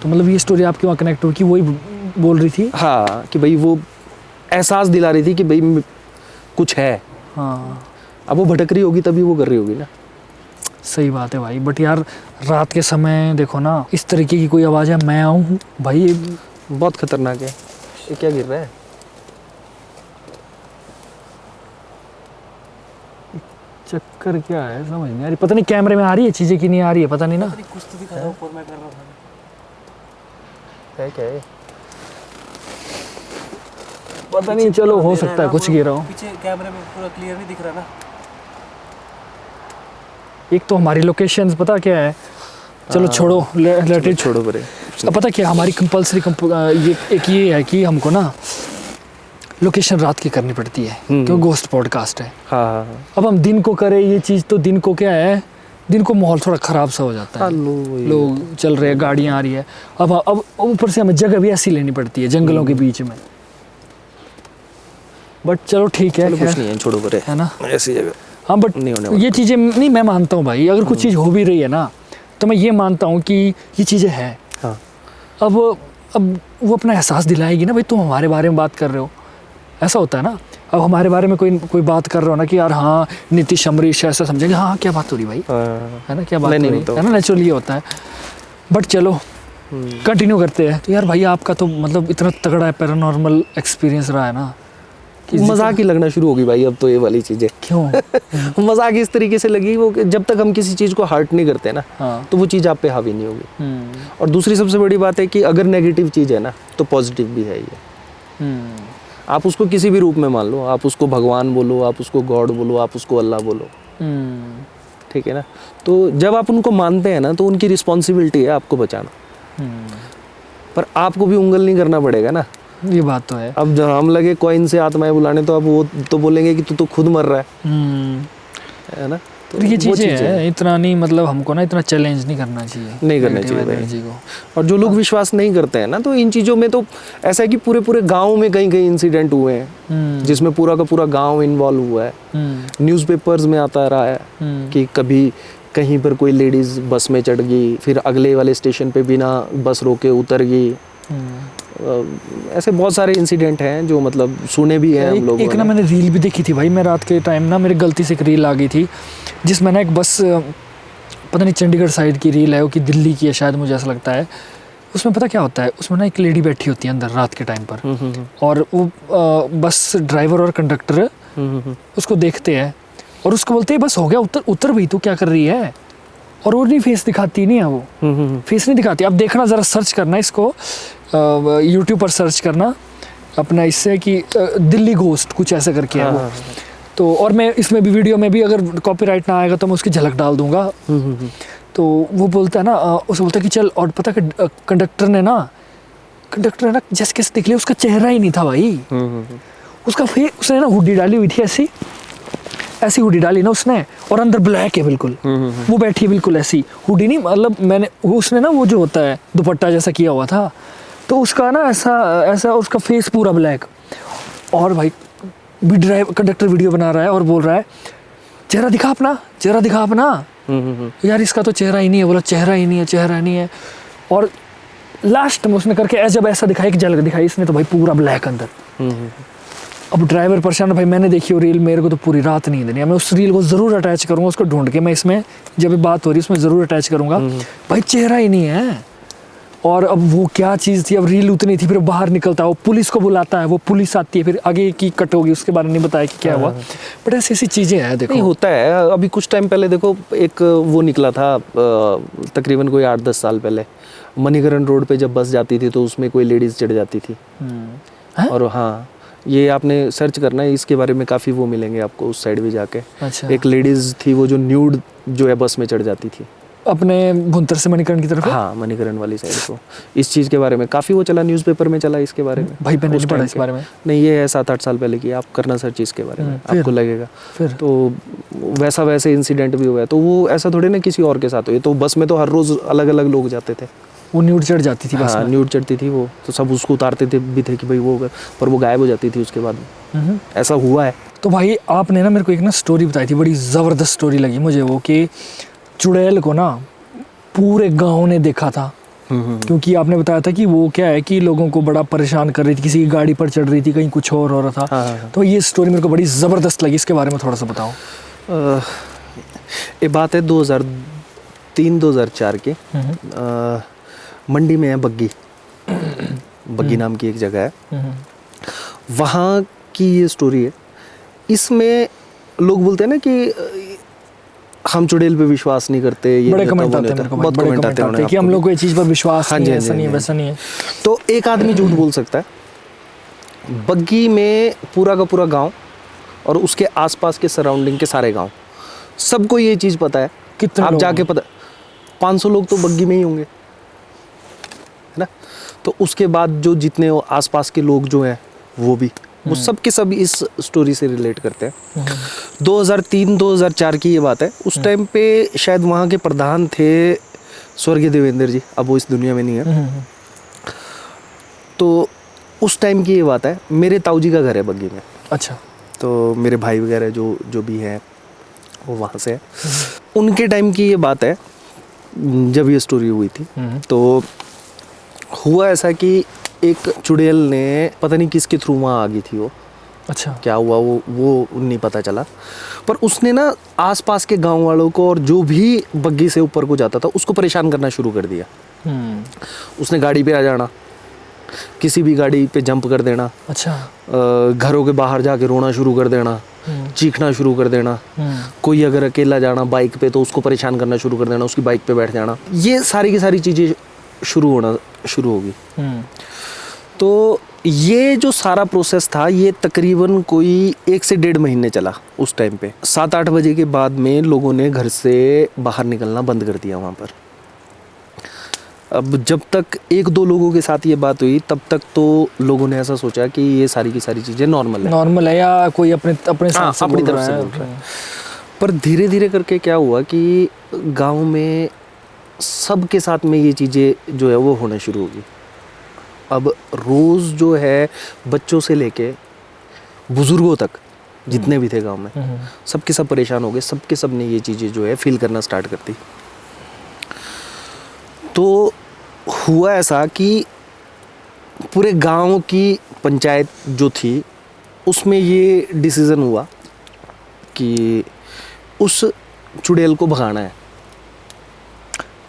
S2: तो मतलब ये स्टोरी आपके वहाँ कनेक्ट हुई कि वही बोल रही थी?
S1: हाँ, कि भाई वो एहसास दिला रही थी कि भाई कुछ है।
S2: हाँ,
S1: अब वो भटक रही होगी तभी वो कर रही होगी ना।
S2: सही बात है भाई। बट यार रात के समय देखो ना, इस तरीके की कोई आवाज़ है, मैं आऊँ भाई, ये
S1: बहुत खतरनाक है। ये क्या गिर रहा है?
S2: चक्कर क्या है समझ नहीं आ रही। पता नहीं कैमरे में आ रही है चीज़ें कि नहीं आ रही है, पता नहीं ना।
S3: कुछ तो दिखा रहा ऊपर, मैं कर रहा था।
S1: क्या है?
S2: पता नहीं, चलो हो सकता है कुछ गिरा हो।
S3: पीछे कैमरे में पूरा क्लियर नहीं दिख रहा ना।
S2: एक तो हमारी लोकेशंस पता क्या है, चलो छोड़ो, लेट इट।
S1: छोड़ो परे।
S2: अब पता क्या हमारी कंपल्सरी ये है कि हमको ना लोकेशन रात की करनी पड़ती है, क्योंकि घोस्ट पॉडकास्ट है।
S1: हाँ।
S2: अब हम दिन को करें ये चीज़, तो दिन को क्या है, दिन को माहौल थोड़ा ख़राब सा हो जाता है। लोग चल रहे हैं, गाड़ियाँ आ रही है। अब ऊपर से हमें जगह भी ऐसी लेनी पड़ती है जंगलों के बीच में। बट चलो ठीक है,
S1: कुछ नहीं है, छोड़ो परे,
S2: है ना,
S1: ऐसी जगह।
S2: हाँ। बट
S1: नहीं होने वाला।
S2: ये चीज़ें नहीं, मैं मानता हूँ भाई, अगर कुछ चीज़ हो भी रही है ना, तो मैं ये मानता हूँ कि ये चीज़ें हैं।
S1: हाँ।
S2: अब वो अपना एहसास दिलाएगी ना, भाई तुम हमारे बारे में बात कर रहे हो, ऐसा होता है ना। अब हमारे बारे में कोई बात कर रहा हो ना कि यार हाँ नीतीश अमरीश ऐसा समझेंगे, हाँ क्या बात हो रही भाई, है ना, क्या बात हो रही है ना, नेचुरली होता है। बट चलो कंटिन्यू करते हैं। तो यार भाई आपका तो मतलब इतना तगड़ा है पैरानॉर्मल एक्सपीरियंस रहा है ना,
S1: मजाक ही लगना शुरू होगी भाई अब तो ये वाली चीज़ें।
S2: क्यों?
S1: मजाक इस तरीके से लगी वो कि जब तक हम किसी चीज़ को हर्ट नहीं करते ना,
S2: हाँ।
S1: तो वो चीज़ आप पे हावी नहीं होगी। और दूसरी सबसे बड़ी बात है कि अगर नेगेटिव चीज़ है ना, तो पॉजिटिव भी है ये। आप उसको किसी भी रूप में मान लो, आप उसको भगवान बोलो, आप उसको गॉड बोलो, आप उसको अल्लाह बोलो, ठीक है ना। तो जब आप उनको मानते हैं ना, तो उनकी रिस्पॉन्सिबिलिटी है आपको बचाना, पर आपको भी उंगल नहीं करना पड़ेगा ना।
S2: ये बात तो है।
S1: अब जब हम लगे कॉइन से आत्माएं बुलाने, तो अब वो तो बोलेंगे कि तू तो खुद मर रहा है ना।
S2: तो ये
S1: वो
S2: चीज़ें हैं, इतना नहीं मतलब हमको ना इतना चैलेंज नहीं करना चाहिए,
S1: नहीं करना
S2: negative
S1: चाहिए भाई।
S2: energy को।
S1: और जो लोग विश्वास नहीं करते हैं ना, तो इन चीज़ों में तो ऐसा है कि पूरे पूरे गांव में कहीं कहीं इंसिडेंट हुए हैं जिसमें पूरा का पूरा गांव इन्वॉल्व हुआ है। न्यूज़पेपर्स में आता रहा है कि कभी कहीं पर कोई लेडीज़ बस में चढ़ गई, फिर अगले वाले स्टेशन पे बिना बस रोके उतर गई। ऐसे बहुत सारे इंसिडेंट हैं जो मतलब सुने भी हैं हम लोगों
S2: एक ना
S1: ने।
S2: मैंने रील भी देखी थी भाई, मैं रात के टाइम ना मेरी गलती से एक रील आ गई थी जिसमें ना एक बस, पता नहीं चंडीगढ़ साइड की रील है वो कि दिल्ली की है शायद, मुझे ऐसा लगता है। उसमें पता क्या होता है, उसमें ना एक लेडी बैठी होती है अंदर रात के टाइम पर, और वो बस ड्राइवर और कंडक्टर उसको देखते हैं और उसको बोलते हैं बस हो गया, उतर उतर भाई, तू क्या कर रही है। और वो नहीं फेस दिखाती नहीं है, वो फेस नहीं दिखाती। अब देखना ज़रा, सर्च करना इसको, यूट्यूब पर सर्च करना अपना इससे कि दिल्ली घोस्ट कुछ ऐसा करके है वो। तो और मैं इसमें भी वीडियो में भी अगर कॉपीराइट ना आएगा तो मैं उसकी झलक डाल दूंगा। तो वो बोलता है ना, उसे बोलता है कि चल, और पता कि कंडक्टर ने ना जैसे कैसे देख लिया, उसका चेहरा ही नहीं था भाई, उसका फेस, उसने ना हुडी डाली हुई थी, ऐसी हुडी डाली ना उसने, और अंदर ब्लैक है बिल्कुल, वो बैठी है बिल्कुल ऐसी, हुडी नहीं मतलब मैंने, उसने ना वो जो होता है दुपट्टा जैसा किया हुआ था, तो उसका ना ऐसा उसका फेस पूरा ब्लैक। और भाई कंडक्टर वीडियो बना रहा है और बोल रहा है चेहरा दिखा अपना, यार इसका तो चेहरा ही नहीं है। बोला चेहरा ही नहीं है। और लास्ट में उसने करके जब ऐसा दिखाई, एक झलक दिखाई, इसने तो भाई पूरा ब्लैक अंदर। अब ड्राइवर परेशान, भाई मैंने देखी वो रील, मेरे को तो पूरी रात नींद नहीं है। मैं उस रील को ज़रूर अटैच करूँगा, उसको ढूंढ के मैं इसमें जब बात हो रही है उसमें ज़रूर अटैच करूँगा। भाई चेहरा ही नहीं है। और अब वो क्या चीज़ थी, अब रील उतनी थी, फिर बाहर निकलता है, वो पुलिस को बुलाता है, वो पुलिस आती है, फिर आगे की कट होगी, उसके बारे में नहीं बताया कि क्या हुआ। बट ऐसी चीज़ें हैं, देखो
S1: नहीं होता है। अभी कुछ टाइम पहले देखो एक वो निकला था, तकरीबन कोई 8-10 साल पहले, मणिकरण रोड पे जब बस जाती थी तो उसमें कोई लेडीज़ चढ़ जाती थी। और हाँ, ये आपने सर्च करना है, इसके बारे में काफ़ी वो मिलेंगे आपको उस साइड भी जाके।
S2: अच्छा।
S1: एक लेडीज़ थी वो जो न्यूड जो है बस में चढ़ जाती थी,
S2: अपने भुंतर से मणिकरण की तरफ।
S1: हाँ, मणिकरण वाली साइड को। इस चीज़ के बारे में काफ़ी वो चला, न्यूज़पेपर में चला इसके बारे में।
S2: भाई मैंने
S1: उस
S2: नहीं पढ़ा
S1: टाइम
S2: इस
S1: के।
S2: बारे में।
S1: नहीं, ये है 7-8 साल पहले की, आप करना सर्च इसके बारे में,
S2: फिर?
S1: आपको लगेगा।
S2: फिर?
S1: तो वैसे इंसिडेंट भी हुआ है। तो वो ऐसा थोड़े ना किसी और के साथ हुई, तो बस में तो हर रोज़ अलग अलग लोग जाते थे।
S2: वो न्यूड चढ़ जाती थी बस
S1: हाँ,
S2: में।
S1: न्यूड चढ़ती थी वो, तो सब उसको उतारते थे भी थे कि भाई वो, पर वो गायब हो जाती थी उसके बाद। ऐसा हुआ है।
S2: तो भाई आपने ना मेरे को एक ना स्टोरी बताई थी, बड़ी ज़बरदस्त स्टोरी लगी मुझे वो, कि चुड़ैल को ना पूरे गांव ने देखा था। क्योंकि आपने बताया था कि वो क्या है कि लोगों को बड़ा परेशान कर रही थी, किसी की गाड़ी पर चढ़ रही थी, कहीं कुछ और हो रहा था।
S1: हाँ।
S2: तो ये स्टोरी मेरे को बड़ी ज़बरदस्त लगी, इसके बारे में थोड़ा सा बताओ।
S1: ये बात है 2003-2004 की। मंडी में है बग्गी नाम की एक जगह है, वहाँ की ये स्टोरी है। इसमें लोग बोलते हैं ना कि हम चुड़ैल पे विश्वास नहीं करते, ये
S2: बड़े
S1: नहीं
S2: कमेंट
S1: होता,
S2: आते
S1: वो
S2: हैं
S1: नहीं
S2: मेरे को,
S1: होता। बहुत
S2: बड़े
S1: कमेंट आते हैं
S2: कि हम लोग को ये चीज़ पर विश्वास
S1: हाँ
S2: नहीं
S1: जी,
S2: है,
S1: हाँ जी,
S2: ऐसा नहीं है,
S1: हाँ जी।
S2: वैसा नहीं है।
S1: तो एक आदमी झूठ बोल सकता है। बग्गी में पूरा का पूरा गांव और उसके आसपास के सराउंडिंग के सारे गांव, सबको ये चीज़ पता है।
S2: कितने
S1: आप
S2: लोग
S1: जाके
S2: हैं?
S1: पता, 500 लोग तो बग्गी में ही होंगे, है ना। तो उसके बाद जो जितने आसपास के लोग जो हैं वो भी, वो सब के सब इस स्टोरी से रिलेट करते हैं। 2003-2004 की ये बात है। उस टाइम पे शायद वहाँ के प्रधान थे स्वर्गीय देवेंद्र जी, अब वो इस दुनिया में नहीं है। तो उस टाइम की ये बात है। मेरे ताऊजी का घर है बग्गी में।
S2: अच्छा।
S1: तो मेरे भाई वगैरह जो भी हैं वो वहाँ से है। उनके टाइम की ये बात है जब ये स्टोरी हुई थी। तो हुआ ऐसा कि एक चुड़ैल ने, पता नहीं किसके थ्रू वहाँ आ गई थी वो।
S2: अच्छा।
S1: क्या हुआ वो नहीं पता चला, पर उसने ना आसपास के गांव वालों को और जो भी बग्गी से ऊपर को जाता था उसको परेशान करना शुरू कर दिया। उसने गाड़ी पे आ जाना, किसी भी गाड़ी पे जंप कर देना।
S2: अच्छा।
S1: घरों के बाहर जाके रोना शुरू कर देना, चीखना शुरू कर देना। कोई अगर अकेला जाना बाइक पे तो उसको परेशान करना शुरू कर देना, उसकी बाइक पे बैठ जाना। ये सारी की सारी चीज़ें शुरू होगी। तो ये जो सारा प्रोसेस था ये तकरीबन कोई 1 से 1.5 महीने चला। उस टाइम पे 7-8 बजे के बाद में लोगों ने घर से बाहर निकलना बंद कर दिया वहाँ पर। अब जब तक 1-2 लोगों के साथ ये बात हुई तब तक तो लोगों ने ऐसा सोचा कि ये सारी की सारी चीज़ें नॉर्मल है
S2: या कोई अपने हिसाब से
S1: अपनी
S2: बोल
S1: तरफ
S2: रहा
S1: से
S2: है।
S1: बोल रहा है। पर धीरे धीरे करके क्या हुआ कि गांव में सबके साथ में ये चीज़ें जो है वो होना शुरू हो गई। अब रोज़ जो है बच्चों से लेके बुज़ुर्गों तक जितने भी थे गांव में सबके सब परेशान हो गए, सबके सब ने ये चीज़ें जो है फील करना स्टार्ट कर दी। तो हुआ ऐसा कि पूरे गांव की पंचायत जो थी उसमें ये डिसीज़न हुआ कि उस चुड़ैल को भगाना है।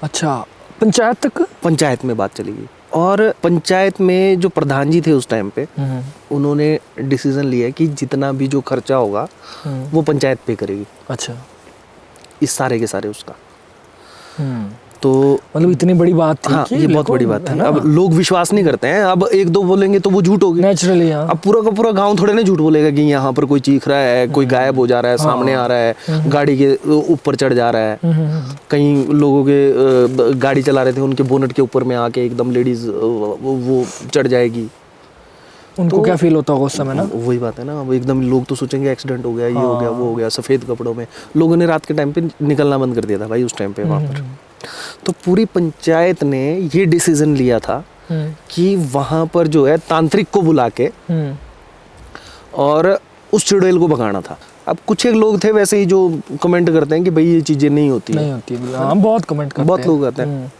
S2: अच्छा, पंचायत तक?
S1: पंचायत में बात चली गई और पंचायत में जो प्रधान जी थे उस टाइम पे उन्होंने डिसीजन लिया कि जितना भी जो खर्चा होगा वो पंचायत पे करेगी।
S2: अच्छा,
S1: इस सारे के सारे उसका। तो
S2: मतलब इतनी बड़ी बात थी
S1: हाँ,
S2: कि
S1: ये बहुत बड़ी बात है। अब लोग विश्वास नहीं करते हैं, अब एक दो बोलेंगे तो वो झूठ होगी
S2: नेचुरली। हाँ,
S1: अब पूरा का पूरा गांव थोड़े ना झूठ बोलेगा कि यहाँ पर कोई चीख रहा है, कोई गायब हो जा रहा है, सामने आ रहा है, गाड़ी के ऊपर चढ़ जा रहा है। कई लोगों के गाड़ी चला रहे थे, उनके बोनट के ऊपर में आके एकदम लेडीज वो चढ़ जाएगी।
S2: उनको क्या फील होता होगा उस समय ना?
S1: वही बात है ना, अब एकदम लोग तो सोचेंगे एक्सीडेंट हो गया, ये हो गया, वो हो गया। सफ़ेद कपड़ों में लोगों ने रात के टाइम पे निकलना बंद कर दिया था भाई उस टाइम पे वहाँ पर। तो पूरी पंचायत ने ये डिसीजन लिया था कि वहाँ पर जो है तांत्रिक को बुला के और उस चुड़ैल को भगाना था। अब कुछ एक लोग थे वैसे ही जो कमेंट करते हैं कि भाई ये चीज़ें नहीं होती
S2: हैं। हाँ, बहुत कमेंट करते हैं,
S1: बहुत लोग आते हैं।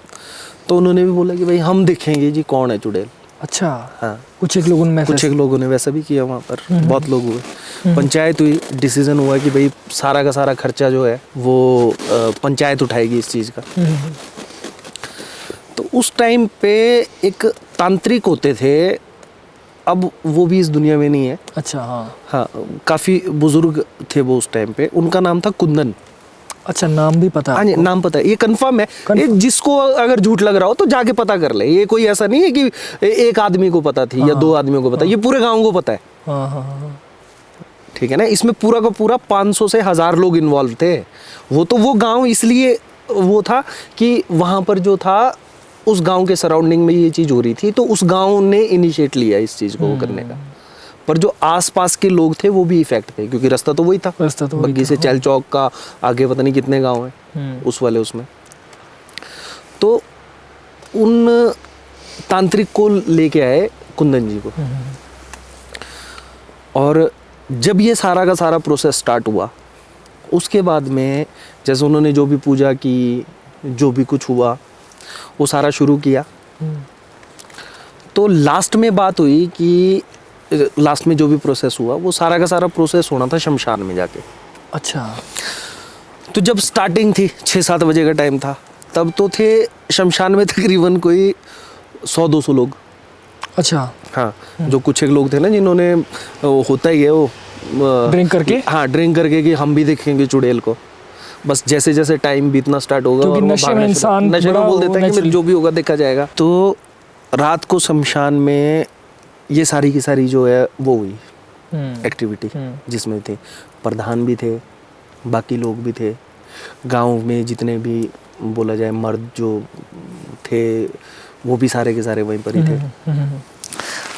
S1: तो उन्होंने भी बोला कि भाई हम देखेंगे जी कौन है चुड़ैल।
S2: अच्छा,
S1: हाँ,
S2: कुछ एक लोगों ने
S1: वैसा भी किया वहाँ पर। बहुत लोग हुए, पंचायत हुई, डिसीजन हुआ कि भाई सारा का सारा खर्चा जो है वो पंचायत उठाएगी इस चीज़ का। तो उस टाइम पे एक तांत्रिक होते थे, अब वो भी इस दुनिया में नहीं है।
S2: अच्छा, हाँ
S1: हाँ, काफ़ी बुजुर्ग थे वो उस टाइम पे। उनका नाम था कुंदन।
S2: अच्छा, नाम भी पता?
S1: हाँ, नाम पता है, ये कंफर्म है। ये जिसको अगर झूठ लग रहा हो तो जाके पता कर ले। ये कोई ऐसा नहीं है कि एक आदमी को पता थी या दो आदमियों को पता, ये पूरे गांव को पता है।
S2: हाँ हाँ हाँ,
S1: ठीक है ना। इसमें पूरा का पूरा 500 से 1000 लोग इन्वॉल्व थे। वो तो वो गांव इसलिए वो था कि वहाँ पर जो था उस गांव के सराउंडिंग में ये चीज़ हो रही थी, तो उस गांव ने इनिशिएट लिया इस चीज़ को करने का। पर जो आसपास के लोग थे वो भी इफेक्ट थे, क्योंकि रास्ता तो वही था। बग्गी से चैल चौक का आगे पता नहीं कितने गांव हैं उस वाले उसमें। तो उन तांत्रिक को लेके आए कुंदन जी को, और जब ये सारा का सारा प्रोसेस स्टार्ट हुआ उसके बाद में जैसे उन्होंने जो भी पूजा की, जो भी कुछ हुआ वो सारा शुरू किया। तो लास्ट में बात हुई कि लास्ट में जो भी प्रोसेस हुआ वो सारा का सारा प्रोसेस होना था शमशान में जाके।
S2: अच्छा,
S1: तो जब स्टार्टिंग थी 6-7 बजे का टाइम था, तब तो थे शमशान में तकरीबन कोई 100-200 लोग।
S2: अच्छा,
S1: हाँ, जो कुछ एक लोग थे ना जिन्होंने होता ही है वो
S2: ड्रिंक करके,
S1: हाँ ड्रिंक करके कि हम भी देखेंगे चुड़ैल को। बस जैसे जैसे टाइम बीतना स्टार्ट होगा और
S2: नशे में इंसान
S1: नशे में बोल देता है कि जो भी होगा देखा जाएगा। तो रात को शमशान में ये सारी की सारी जो है वो हुई एक्टिविटी, जिसमें थे प्रधान भी थे, बाकी लोग भी थे, गांव में जितने भी बोला जाए मर्द जो थे वो भी सारे के सारे वहीं पर ही थे।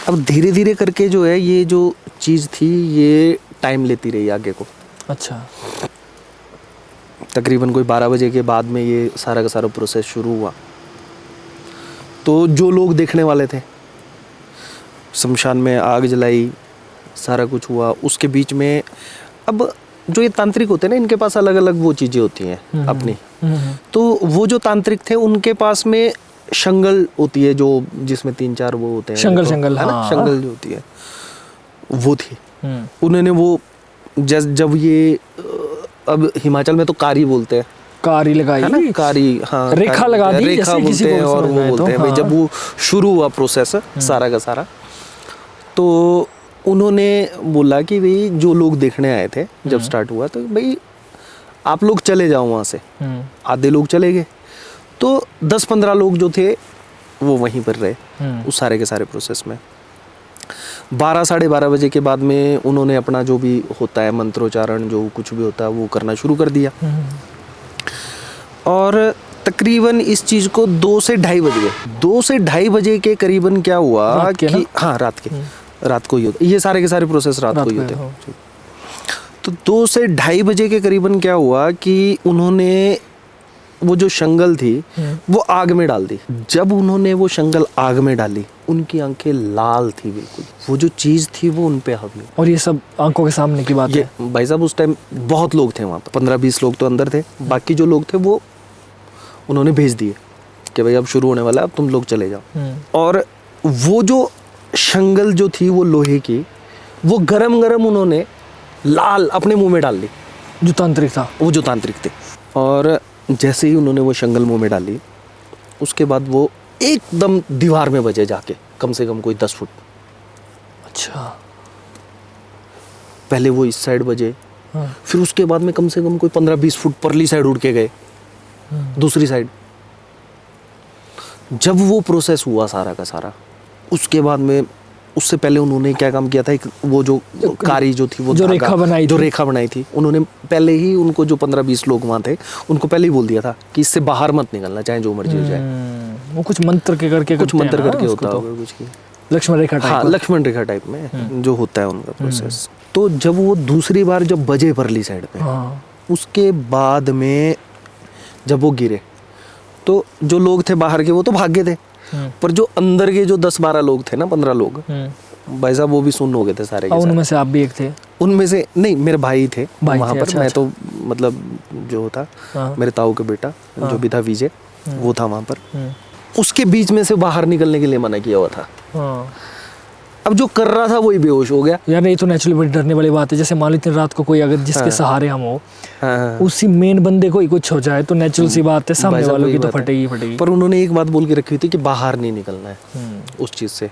S1: अब धीरे धीरे करके जो है ये जो चीज़ थी ये टाइम लेती रही आगे को।
S2: अच्छा,
S1: तकरीबन कोई 12 बजे के बाद में ये सारा का सारा प्रोसेस शुरू हुआ। तो जो लोग देखने वाले थे, शमशान में आग जलाई, सारा कुछ हुआ। उसके बीच में अब जो ये तांत्रिक होते हैं ना, इनके पास अलग अलग वो चीज़ें होती हैं अपनी। तो वो जो तांत्रिक थे उनके पास में शंगल होती है, जो जिसमें 3-4 वो होते हैं,
S2: शंगल
S1: है ना,
S2: हाँ।
S1: शंगल जो होती है वो थी। उन्होंने वो जब ये अब हिमाचल में तो कारी बोलते हैं,
S2: कारी लगाई
S1: है ना, कारी, हाँ
S2: रेखा लगा दी,
S1: रेखा बोलते हैं। और वो बोलते हैं भाई जब वो शुरू हुआ प्रोसेस सारा का सारा, तो उन्होंने बोला कि भाई जो लोग देखने आए थे जब स्टार्ट हुआ, तो भाई आप लोग चले जाओ वहाँ से। आधे लोग चले गए, तो 10-15 लोग जो थे वो वहीं पर रहे उस सारे के सारे प्रोसेस में। 12-12:30 बजे के बाद में उन्होंने अपना जो भी होता है मंत्रोच्चारण, जो कुछ भी होता है वो करना शुरू कर दिया। और तकरीबन इस चीज़ को 2 से ढाई बज गए। 2 से ढाई बजे के करीबन क्या हुआ कि हाँ रात को ही होता, ये सारे के सारे प्रोसेस रात को ही होते। तो 2 से ढाई बजे के करीबन क्या हुआ कि उन्होंने वो जो शंगल थी वो आग में डाल दी। जब उन्होंने वो शंगल आग में डाली, उनकी आंखें लाल थी बिल्कुल, वो जो चीज़ थी वो उन पे हावी।
S2: और ये सब आंखों के सामने की बात
S1: ये
S2: है।
S1: भाई साहब उस टाइम बहुत लोग थे वहाँ पर, 15-20 लोग तो अंदर थे, बाकी जो लोग थे वो उन्होंने भेज दिए कि भाई अब शुरू होने वाला है, अब तुम लोग चले जाओ। और वो जो शंगल जो थी वो लोहे की, वो गरम गरम उन्होंने लाल अपने मुंह में डाल ली,
S2: जो तांत्रिक था।
S1: वो जो तांत्रिक थे। और जैसे ही उन्होंने वो शंगल मुंह में डाली, उसके बाद वो एकदम दीवार में बजे जाके, कम से कम कोई 10 फुट।
S2: अच्छा।
S1: पहले वो इस साइड बजे,
S2: हाँ।
S1: फिर उसके बाद में कम से कम कोई 15-20 फुट परली साइड उड़ के गए, दूसरी साइड। जब वो प्रोसेस हुआ सारा का सारा, उसके बाद में उससे पहले उन्होंने क्या काम किया था, एक वो जो कारी जो थी, वो
S2: जो
S1: धागा,
S2: रेखा बनाई थी,
S1: उन्होंने पहले ही उनको, जो 15-20 लोग वहाँ थे, उनको पहले ही बोल दिया था कि इससे बाहर मत निकलना, चाहे जो मर्जी हो जाए।
S2: वो कुछ मंत्र के करके,
S1: कुछ मंत्र करके होता
S2: तो।
S1: होगा कुछ की,
S2: लक्ष्मण रेखा टाइप।
S1: हाँ, लक्ष्मण रेखा टाइप में जो होता है उनका प्रोसेस। तो जब वो दूसरी बार जब बजे परली साइड पे,
S2: हाँ।
S1: उसके बाद में जब वो गिरे, तो जो लोग थे बाहर के वो तो भागे थे, पर जो अंदर के जो 10-12 लोग थे ना, 15 लोग, भाई साहब वो भी सुन्न हो गए थे सारे के सारे।
S2: उनमें से आप भी एक थे?
S1: उनमें से नहीं, मेरे भाई थे वहाँ पर।
S2: अच्छा,
S1: मैं
S2: अच्छा।
S1: तो मतलब जो था,
S2: हाँ।
S1: मेरे ताऊ का बेटा जो भी था, विजय, वो था वहाँ पर।
S2: हम्म।
S1: उसके बीच में से बाहर निकलने के लिए मना किया हुआ था।
S2: हाँ।
S1: अब जो कर रहा था वही बेहोश हो गया।
S2: यार ये तो नेचुरली बड़ी डरने वाली बात है। जैसे मान लो इतनी रात को कोई अगर जिसके सहारे हम हो,
S1: हाँ,
S2: उसी मेन बंदे को ही कुछ हो जाए तो नेचुरल सी बात है, सामने
S1: भाई साहब
S2: वालों की
S1: वही
S2: तो
S1: बात है।
S2: फटेगी फटेगी।
S1: पर उन्होंने एक बात बोल के रखी हुई थी कि बाहर नहीं निकलना है उस चीज़ से।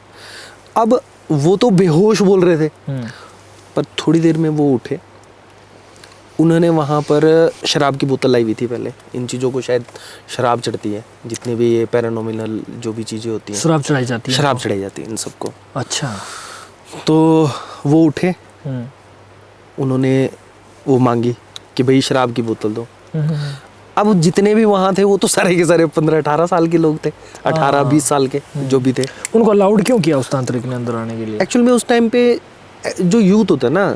S1: अब वो तो बेहोश बोल रहे थे, पर थोड़ी देर में वो उठे। उन्होंने वहाँ पर शराब की बोतल लाई हुई थी पहले। इन चीज़ों को शायद शराब चढ़ती है, जितने भी ये पैरानॉर्मल जो भी चीज़ें होती हैं,
S2: शराब चढ़ाई जाती है।
S1: शराब चढ़ाई जाती है इन सबको।
S2: अच्छा।
S1: तो वो उठे, उन्होंने वो मांगी कि भाई शराब की बोतल दो। अब जितने भी वहाँ थे वो तो सारे के सारे 15-18 साल के लोग थे, 18-20 साल के जो भी थे।
S2: उनको अलाउड क्यों किया उस तांत्रिक ने अंदर आने के लिए?
S1: एक्चुअल में उस टाइम पे जो यूथ होता है ना,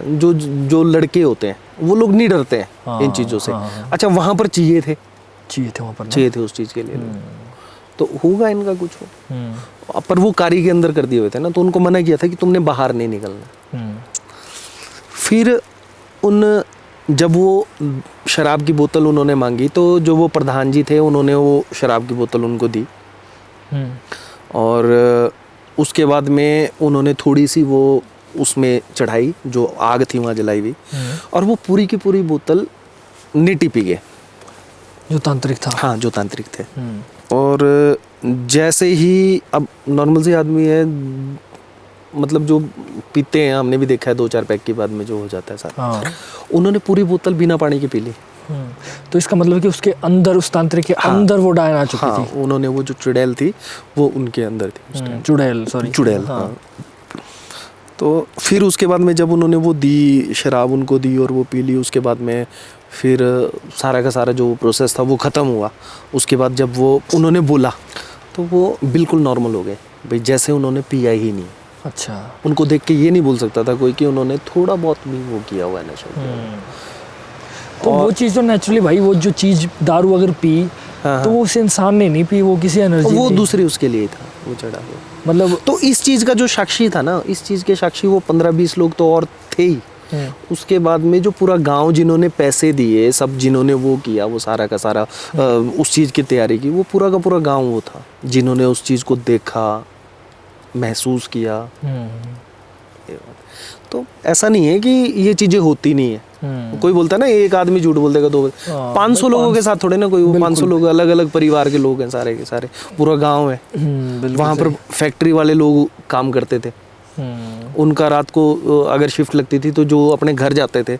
S1: जो लड़के होते हैं, वो लोग नहीं डरते हैं इन चीज़ों से। अच्छा, वहाँ पर चाहिए थे
S2: वहाँ पर
S1: चाहिए थे उस चीज़ के लिए लोग। तो होगा इनका कुछ हो। पर वो कारी के अंदर कर दिए हुए थे ना, तो उनको मना किया था कि तुमने बाहर नहीं निकलना। फिर जब वो शराब की बोतल उन्होंने मांगी, तो जो वो प्रधान जी थे उन्होंने वो शराब की बोतल उनको दी। और उसके बाद में उन्होंने थोड़ी सी वो उसमें चढ़ाई, जो आग थी वहाँ जलाई हुई, और वो पूरी की पूरी बोतल नीटी पी गए।
S2: जो तांत्रिक था?
S1: हाँ, जो तांत्रिक थे। और जैसे ही, अब नॉर्मल से आदमी है, मतलब जो पीते हैं, हमने भी देखा है 2-4 पैक के बाद में जो हो जाता है सारा।
S2: हाँ।
S1: उन्होंने पूरी बोतल बिना पानी के पी ली।
S2: तो इसका मतलब कि उसके अंदर, उस तांत्रिक के अंदर वो डायन आ चुकी
S1: हाँ,
S2: थी।
S1: उन्होंने वो जो चुड़ैल थी वो उनके अंदर थी उस टाइम।
S2: चुड़ैल।
S1: हाँ। तो फिर उसके बाद में जब उन्होंने वो दी, शराब उनको दी और वो पी ली, उसके बाद में फिर सारा का सारा जो प्रोसेस था वो ख़त्म हुआ। उसके बाद जब वो उन्होंने बोला तो वो बिल्कुल नॉर्मल हो गए भाई, जैसे उन्होंने पिया ही नहीं।
S2: अच्छा।
S1: उनको देख के ये नहीं बोल सकता था कोई कि उन्होंने थोड़ा बहुत भी वो किया हुआ है, नशा किया हुआ है।
S2: तो वो चीज़ तो नेचुरली भाई, वो जो चीज़ दारू अगर पी, तो वो उस इंसान ने नहीं पी, वो किसी एनर्जी,
S1: वो दूसरी उसके लिए था, वो चढ़ा हुआ।
S2: मतलब
S1: तो इस चीज़ का जो साक्षी था ना, इस चीज़ के साक्षी वो 15-20 लोग तो और थे ही। उसके बाद में जो पूरा गांव, जिन्होंने पैसे दिए, सब जिन्होंने वो किया, वो सारा का सारा उस चीज़ की तैयारी की, वो पूरा का पूरा गांव वो था जिन्होंने उस चीज़ को देखा, महसूस किया। तो ऐसा नहीं है कि ये चीज़ें होती नहीं है। कोई बोलता है ना, एक आदमी झूठ बोल देगा, 500 लोगों के साथ थोड़े ना कोई, वो 500 लोग अलग अलग परिवार के लोग हैं, सारे के सारे, पूरा गांव है। वहाँ पर फैक्ट्री वाले लोग काम करते थे। उनका रात को अगर शिफ्ट लगती थी तो जो अपने घर जाते थे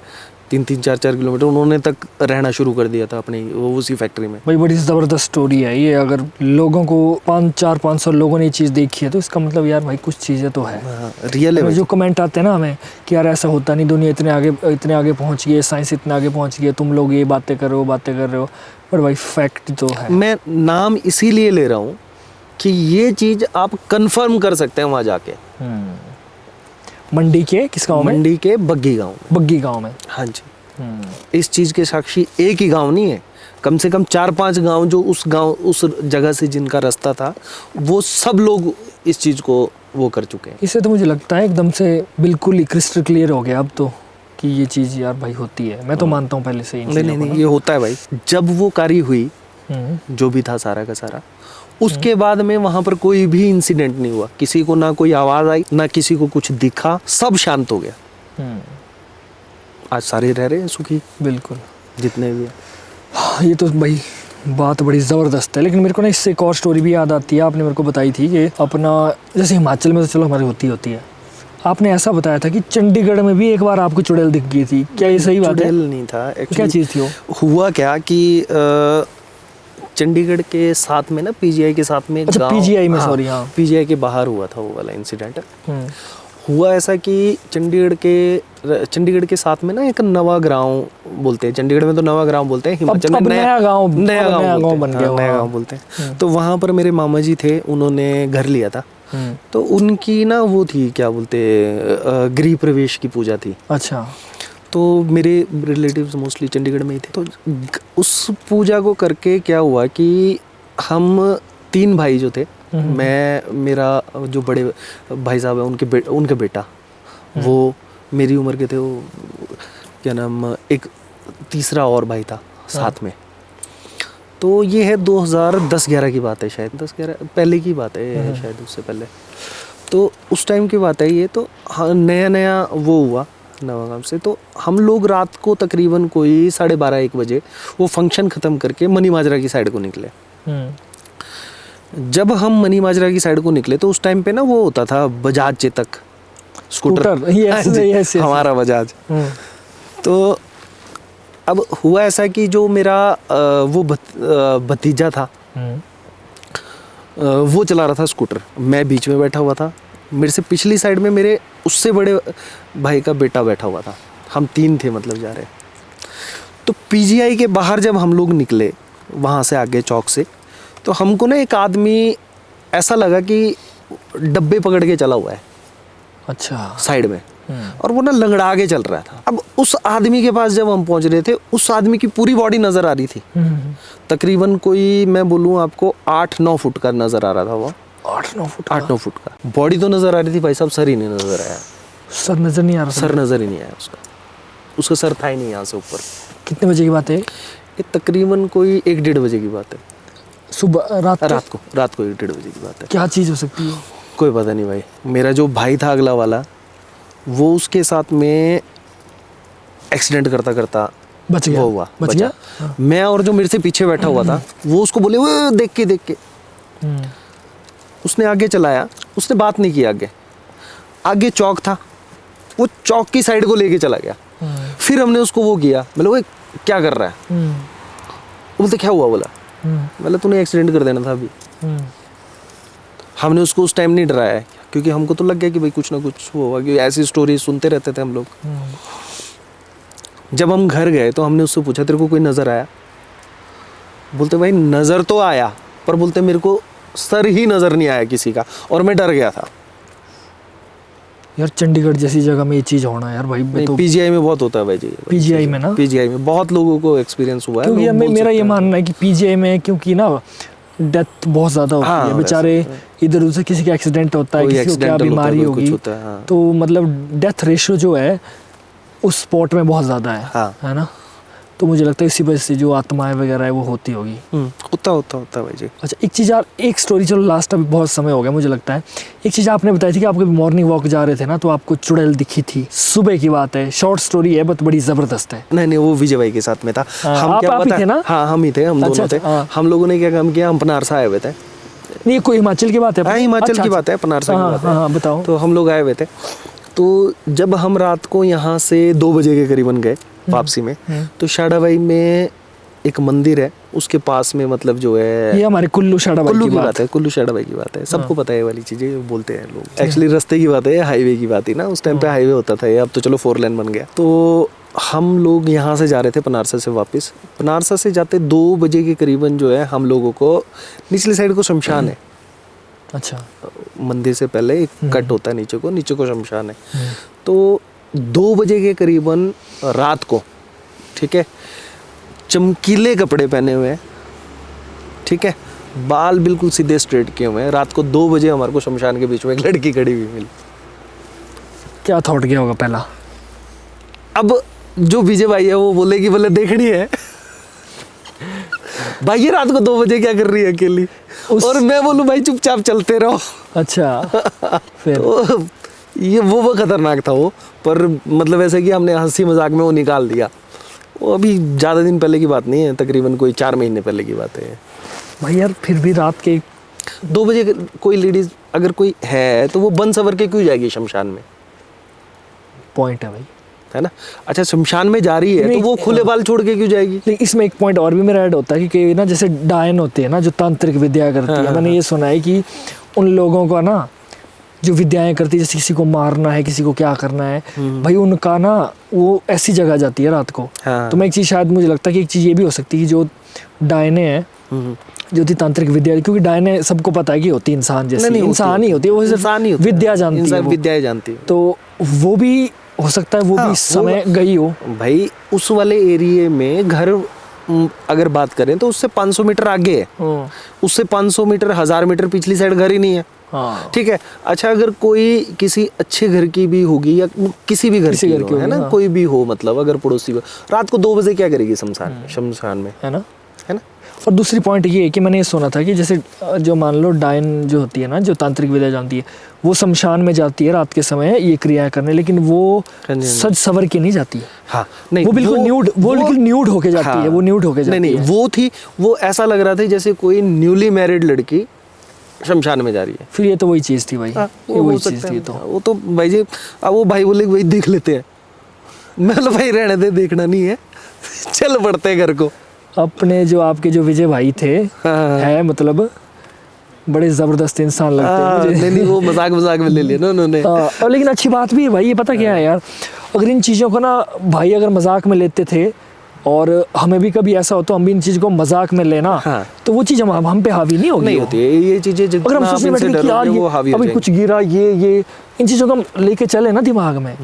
S1: 3-3, 4-4 किलोमीटर, उन्होंने तक रहना शुरू कर दिया था अपनी उसी फैक्ट्री में।
S2: भाई बड़ी ज़बरदस्त स्टोरी है ये। अगर लोगों को 500 लोगों ने ये चीज़ देखी है तो इसका मतलब यार भाई कुछ चीज़ें तो है।
S1: रियल है।
S2: जो कमेंट आते हैं ना हमें कि यार ऐसा होता नहीं, दुनिया इतने आगे पहुँच गई है, साइंस इतने आगे पहुँच गई है, तुम लोग ये बातें कर रहे हो, पर भाई फैक्ट तो है।
S1: मैं नाम इसीलिए ले रहा हूँ कि ये चीज़ आप कंफर्म कर सकते हैं वहाँ जाके।
S2: मंडी के किस गांव में?
S1: मंडी के बग्गी गांव में।
S2: बग्गी गांव में।
S1: हाँ जी। इस चीज़ के साक्षी एक ही गांव नहीं है, कम से कम 4-5 गांव जो उस जगह से जिनका रास्ता था, वो सब लोग इस चीज़ को वो कर चुके हैं।
S2: इससे तो मुझे लगता है एकदम से बिल्कुल ही क्रिस्टल क्लियर हो गया अब तो कि ये चीज़ यार भाई होती है। मैं तो मानता हूँ पहले से ही इन चीज़ों को
S1: नहीं,
S2: ना।
S1: ये होता है भाई। जब वो कार्य हुई,
S2: हम्म,
S1: जो भी था सारा का सारा, उसके बाद में वहां पर कोई भी इंसिडेंट नहीं हुआ, किसी को ना कोई आवाज आई, ना किसी को कुछ दिखा, सब शांत हो गया।
S2: हम्म,
S1: आज सारे रह रहे हैं सुखी,
S2: बिल्कुल।
S1: जितने भी हैं।
S2: हाँ, ये तो भाई बात बड़ी ज़बरदस्त है। लेकिन मेरे को ना इससे एक और स्टोरी भी याद आती है। आपने मेरे को बताई थी कि अपना जैसे हिमाचल में तो चलो हमारी होती है, आपने ऐसा बताया था कि चंडीगढ़ में भी एक बार आपको चुड़ैल दिख गई थी। क्या ये सही बात है?
S1: चुड़ैल नहीं था
S2: क्या
S1: एक्चुअली।
S2: चीज़ थी वो?
S1: हुआ क्या कि चंडीगढ़ के साथ में ना, पीजीआई के साथ में एक
S2: अच्छा,
S1: गाँव-
S2: पीजीआई में,
S1: हाँ,
S2: सॉरी, हाँ।
S1: पीजीआई के बाहर हुआ था वो वाला इंसिडेंट।
S2: हम्म,
S1: हुआ ऐसा कि चंडीगढ़ के साथ में ना एक नवा गाँव बोलते हैं। चंडीगढ़ में तो नवा गाँव बोलते हैं, हिमाचल में
S2: अब नया गाँव बन गया
S1: नया गाँव बोलते हैं। तो वहाँ पर मेरे मामा जी थे, उन्होंने घर लिया था। तो उनकी ना वो थी, क्या बोलते, गृह प्रवेश की पूजा थी।
S2: अच्छा।
S1: तो मेरे रिलेटिव्स मोस्टली चंडीगढ़ में ही थे। तो उस पूजा को करके क्या हुआ कि हम 3 भाई जो थे, मैं, मेरा जो बड़े भाई साहब है, उनके बेटा, वो मेरी उम्र के थे, वो क्या नाम, एक तीसरा और भाई था साथ में। तो ये है 2010-11 की बात है, शायद 10-11 पहले की बात है, शायद उससे पहले। तो उस टाइम की बात है ये। तो हाँ, नया वो हुआ नवागांव से। तो हम लोग रात को तकरीबन कोई 12:30-1 बजे वो फंक्शन ख़त्म करके मनी माजरा की साइड को निकले। जब हम मनी माजरा की साइड को निकले तो उस टाइम पे ना वो होता था Bajaj Chetak scooter.
S2: yes, yes, yes.
S1: हमारा बजाज। तो अब हुआ ऐसा कि जो मेरा वो भतीजा था, वो चला रहा था स्कूटर, मैं बीच में बैठा हुआ था। मेरे से पिछली साइड में मेरे उससे बड़े भाई का बेटा बैठा हुआ था। हम 3 थे मतलब जा रहे। तो पीजीआई के बाहर जब हम लोग निकले वहाँ से आगे चौक से, तो हमको ना एक आदमी ऐसा लगा कि डब्बे पकड़ के चला हुआ है।
S2: अच्छा।
S1: साइड में, और वो ना लंगड़ा के चल रहा था। अब उस आदमी के पास जब हम पहुंच रहे थे, उस आदमी की पूरी बॉडी नजर आ रही थी। तकरीबन कोई, मैं बोलूँ आपको, 8-9 फुट का नजर आ रहा था वो। 8-9 फुट का बॉडी तो नजर आ रही थी भाई साहब, सर ही नहीं नजर आया।
S2: सर नजर नहीं आ रहा?
S1: सर नजर ही नहीं आया उसका सर था ही नहीं यहाँ से ऊपर।
S2: कितने बजे की बात है?
S1: ये तकरीबन कोई 1-1:30 बजे की बात है।
S2: सुबह, रात को
S1: 1-1:30 बजे की बात है।
S2: क्या चीज़ हो सकती है?
S1: कोई पता नहीं भाई। मेरा जो भाई था अगला वाला, वो उसके साथ में एक्सीडेंट करता
S2: बच गया?
S1: वो हुआ,
S2: बच
S1: बचा।
S2: गया?
S1: मैं और जो मेरे से पीछे बैठा हुआ था, वो उसको बोले वो देख के उसने आगे चलाया। उसने बात नहीं की। आगे चौक था, वो चौक की साइड को लेके चला गया। फिर हमने उसको वो किया, मतलब वो क्या कर रहा है? बोलते क्या हुआ? बोला मतलब तूने एक्सीडेंट कर देना था अभी। हमने उसको उस टाइम नहीं डराया, क्योंकि हमको तो लग गया कि भाई कुछ ना कुछ होगा, क्योंकि ऐसी स्टोरी सुनते रहते थे हम लोग। जब हम घर गए तो हमने उससे पूछा तेरे को कोई नज़र आया? बोलते भाई नज़र तो आया, पर बोलते मेरे को सर ही नज़र नहीं आया किसी का, और मैं डर गया था।
S2: यार चंडीगढ़ जैसी जगह में ये चीज़ होना यार भाई, मैं तो
S1: पीजीआई में बहुत होता है भाई जी।
S2: पीजीआई में ना,
S1: पीजीआई में बहुत लोगों को एक्सपीरियंस हुआ है।
S2: क्योंकि
S1: लोग बोल
S2: मेरा
S1: सकते
S2: ये
S1: हैं।
S2: मानना है कि पीजीआई में, क्योंकि ना डेथ बहुत ज़्यादा होती
S1: हाँ,
S2: है बेचारे, इधर उधर किसी का एक्सीडेंट होता है,
S1: कोई
S2: किसी को क्या
S1: accidental होता है,
S2: बीमारी
S1: कोई कुछ
S2: होगी,
S1: होता है, हाँ।
S2: तो मतलब डेथ रेशियो जो है उस स्पॉट में बहुत ज़्यादा है।
S1: हाँ।
S2: है ना? तो मुझे लगता है इसी वजह से जो आत्माएं वगैरह है वो होती होगी।
S1: होता भाई जी।
S2: अच्छा, एक चीज़ यार, एक स्टोरी, चलो लास्ट, अभी बहुत समय हो गया मुझे लगता है, एक चीज़ आपने बताई थी कि आप कभी मॉर्निंग वॉक जा रहे थे ना, तो आपको चुड़ैल दिखी थी। सुबह की बात है, शॉर्ट स्टोरी है बट बड़ी ज़बरदस्त है।
S1: नहीं, वो विजय भाई के साथ में था। हम
S2: आप
S1: क्या
S2: ही
S1: पता
S2: थे ना?
S1: हाँ, हम ही थे, हम दोनों थे।
S2: हाँ।
S1: हम लोगों ने क्या काम किया, हम पनारसा आए हुए थे।
S2: नहीं, कोई हिमाचल की बात है?
S1: हाँ, हिमाचल
S2: अच्छा,
S1: की बात है, पनारसा की बात है।
S2: हाँ, बताओ।
S1: तो हम लोग आए हुए थे। तो जब हम रात को यहाँ से 2 बजे के करीबन गए वापसी में, तो शाड़ाबाई में एक मंदिर है, उसके पास में मतलब जो है,
S2: ये हमारे कुल्लू शाड़ाबाई की बात
S1: है। कुल्लू शाड़ाबाई की बात है, सबको पता है ये वाली चीजें, बोलते हैं लोग। एक्चुअली रास्ते की बात है, हाईवे की बात ही ना, उस टाइम पे हाईवे होता था, ये अब तो चलो 4 लेन बन गया। तो हम लोग यहाँ से जा रहे थे पनारसा से वापस। पनारसा से जाते 2 बजे के करीबन जो है, हम लोगों को निचली साइड को शमशान है,
S2: अच्छा।
S1: मंदिर से पहले एक कट होता है नीचे को शमशान है। तो 2 बजे के करीबन रात को, ठीक है, चमकीले कपड़े पहने हुए हैं, ठीक है, बाल बिल्कुल सीधे स्ट्रेट किए हुए हैं, रात को 2 बजे हमारे को शमशान के बीच में एक लड़की खड़ी हुई मिली।
S2: क्या थॉट गया होगा पहला?
S1: अब जो विजय भाई है वो बोले देखनी है भाई, ये रात को 2 बजे क्या कर रही है अकेली, और मैं बोलूं भाई चुपचाप चलते रहो।
S2: अच्छा। फिर
S1: तो ये वो खतरनाक था वो, पर मतलब ऐसे कि हमने हंसी मजाक में वो निकाल दिया। वो अभी ज़्यादा दिन पहले की बात नहीं है, तकरीबन कोई 4 महीने पहले की बात है
S2: भाई यार, फिर भी रात के
S1: 2 बजे कोई लेडीज अगर कोई है तो वो बन सवर के क्यों जाएगी शमशान में?
S2: पॉइंट है भाई,
S1: है ना। अच्छा, शमशान में जा रही है तो वो खुले बाल छोड़ के क्यों जाएगी?
S2: लेकिन इसमें एक पॉइंट और भी मेरा ऐड होता है कि ना जैसे डायन होती है ना, जो तांत्रिक विद्या करती है, मैंने ये सुना है कि उन लोगों का ना जो विद्याएं करती है, जैसे किसी को मारना है, किसी को क्या करना है, भाई उनका ना वो ऐसी जगह जाती है रात को।
S1: हाँ।
S2: तो मैं एक चीज़, शायद मुझे लगता है कि एक चीज़ ये भी हो सकती है कि जो डायने हैं, जो होती तांत्रिक विद्या, क्योंकि डायने सबको पता है कि होती इंसान जैसी, इंसान ही होती है, वो
S1: इंसान ही होती है,
S2: विद्या जानती है,
S1: विद्याएं जानती है।
S2: तो वो भी हो सकता है वो भी इस समय गई हो
S1: भाई। उस वाले एरिया में घर अगर बात करें तो उससे 500 मीटर आगे है, उससे 500 मीटर 1000 मीटर पिछली साइड घर ही नहीं है।
S2: हाँ।
S1: ठीक है। अच्छा, अगर कोई किसी अच्छे घर की भी होगी या किसी भी घर की हो, है ना,
S2: हाँ।
S1: कोई भी हो, मतलब अगर पड़ोसी हो, रात को 2 बजे क्या करेगी शमशान में,
S2: है ना।
S1: है ना।
S2: और दूसरी पॉइंट ये है कि मैंने ये सुना था कि जैसे जो मान लो डायन जो होती है ना, जो तांत्रिक विद्या जानती है, वो शमशान में जाती है रात के समय ये क्रियाएं करने, लेकिन वो सज सवर के नहीं जाती है।
S1: हाँ, नहीं,
S2: वो बिल्कुल न्यूड, वो बिल्कुल न्यूड होके जाती
S1: हाँ,
S2: है, वो न्यूड होके जाती
S1: नहीं,
S2: है।
S1: वो थी, वो ऐसा लग रहा था जैसे कोई न्यूली मैरिड लड़की शमशान में जा रही है।
S2: फिर ये तो वही चीज़ थी भाई, ये वही चीज़ थी। तो
S1: वो तो भाई जी, अब वो भाई बोले भाई देख लेते हैं, मैं बोला भाई रहने दे, देखना नहीं है, चल पड़ते हैं घर को।
S2: अपने जो आपके जो विजय भाई थे,
S1: हाँ।
S2: है मतलब बड़े ज़बरदस्त इंसान लगते हैं मुझे।
S1: नहीं, वो मजाक में ले लिया ना उन्होंने।
S2: और लेकिन अच्छी बात भी है भाई, ये पता क्या है यार, अगर इन चीज़ों को ना भाई अगर मजाक में लेते थे और हमें भी कभी ऐसा हो तो हम भी इन चीज़ को मजाक में लेना,
S1: हाँ।
S2: तो वो चीज़ हम पे हावी नहीं होगी,
S1: नहीं होती है ये चीजें।
S2: अगर हम सोचने बैठे कि यार ये अभी कुछ गिरा, ये इन चीज़ों को हम लेके चले ना दिमाग में,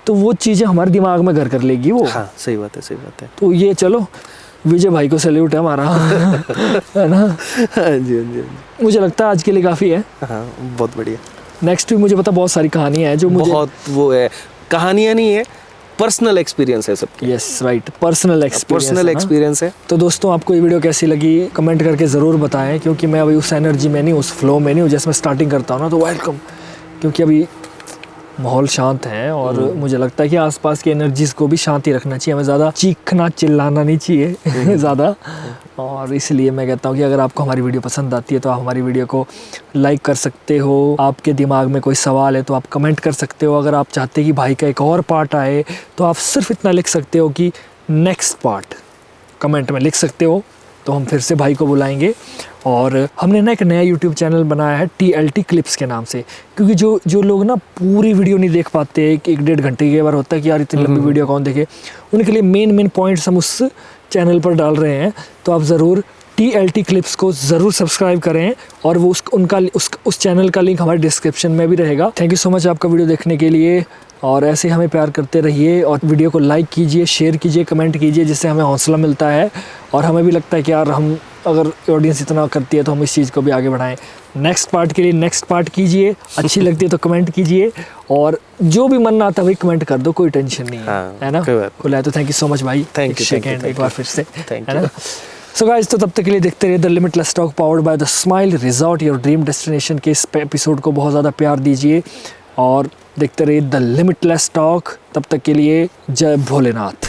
S2: तो वो चीज़ें हमारे दिमाग में घर कर लेगी वो।
S1: हाँ, सही बात है।
S2: तो ये चलो विजय भाई को सैल्यूट है हमारा है ना।
S1: हाँ जी।
S2: मुझे लगता है आज के लिए काफ़ी है।
S1: हाँ, बहुत बढ़िया।
S2: नेक्स्ट भी मुझे पता बहुत सारी कहानियाँ हैं जो मुझे,
S1: बहुत वो है, कहानियाँ नहीं है, पर्सनल एक्सपीरियंस है सबके।
S2: यस राइट, पर्सनल
S1: एक्सपीरियंस है।
S2: तो दोस्तों, आपको ये वीडियो कैसी लगी कमेंट करके ज़रूर बताएं, क्योंकि मैं अभी उस एनर्जी में नहीं, उस फ्लो में नहीं हूँ जैसे मैं स्टार्टिंग करता हूँ ना, तो वेलकम, क्योंकि अभी माहौल शांत है और मुझे लगता है कि आसपास की एनर्जीज को भी शांति रखना चाहिए, हमें ज़्यादा चीखना चिल्लाना नहीं चाहिए ज़्यादा। और इसलिए मैं कहता हूँ कि अगर आपको हमारी वीडियो पसंद आती है तो आप हमारी वीडियो को लाइक कर सकते हो, आपके दिमाग में कोई सवाल है तो आप कमेंट कर सकते हो, अगर आप चाहते हैं कि भाई का एक और पार्ट आए तो आप सिर्फ इतना लिख सकते हो कि नेक्स्ट पार्ट कमेंट में लिख सकते हो, तो हम फिर से भाई को बुलाएंगे। और हमने ना एक नया YouTube चैनल बनाया है TLT क्लिप्स के नाम से, क्योंकि जो लोग ना पूरी वीडियो नहीं देख पाते, एक 1.5 घंटे की बार होता है कि यार इतनी लंबी वीडियो कौन देखे, उनके लिए मेन पॉइंट्स हम उस चैनल पर डाल रहे हैं। तो आप ज़रूर TLT क्लिप्स को ज़रूर सब्सक्राइब करें, और वो उस चैनल का लिंक हमारे डिस्क्रिप्शन में भी रहेगा। थैंक यू सो मच आपका वीडियो देखने के लिए, और ऐसे हमें प्यार करते रहिए, और वीडियो को लाइक कीजिए, शेयर कीजिए, कमेंट कीजिए, जिससे हमें हौसला मिलता है और हमें भी लगता है कि यार हम अगर ऑडियंस इतना करती है तो हम इस चीज़ को भी आगे बढ़ाएं। नेक्स्ट पार्ट के लिए नेक्स्ट पार्ट कीजिए, अच्छी लगती है तो कमेंट कीजिए, और जो भी मन ना आता वही कमेंट कर दो, कोई टेंशन नहीं है,
S1: हाँ,
S2: है ना। खुला है तो थैंक यू सो मच भाई,
S1: थैंक यू
S2: एक बार फिर से,
S1: थैंक
S2: है ना। सो गाइस, तो तब तक के लिए देखते रहिए the limitless talk powered by the smile resort, your dream destination के इस एपिसोड को बहुत ज़्यादा प्यार दीजिए और देखते रहिए द लिमिटलेस टॉक। तब तक के लिए जय भोलेनाथ।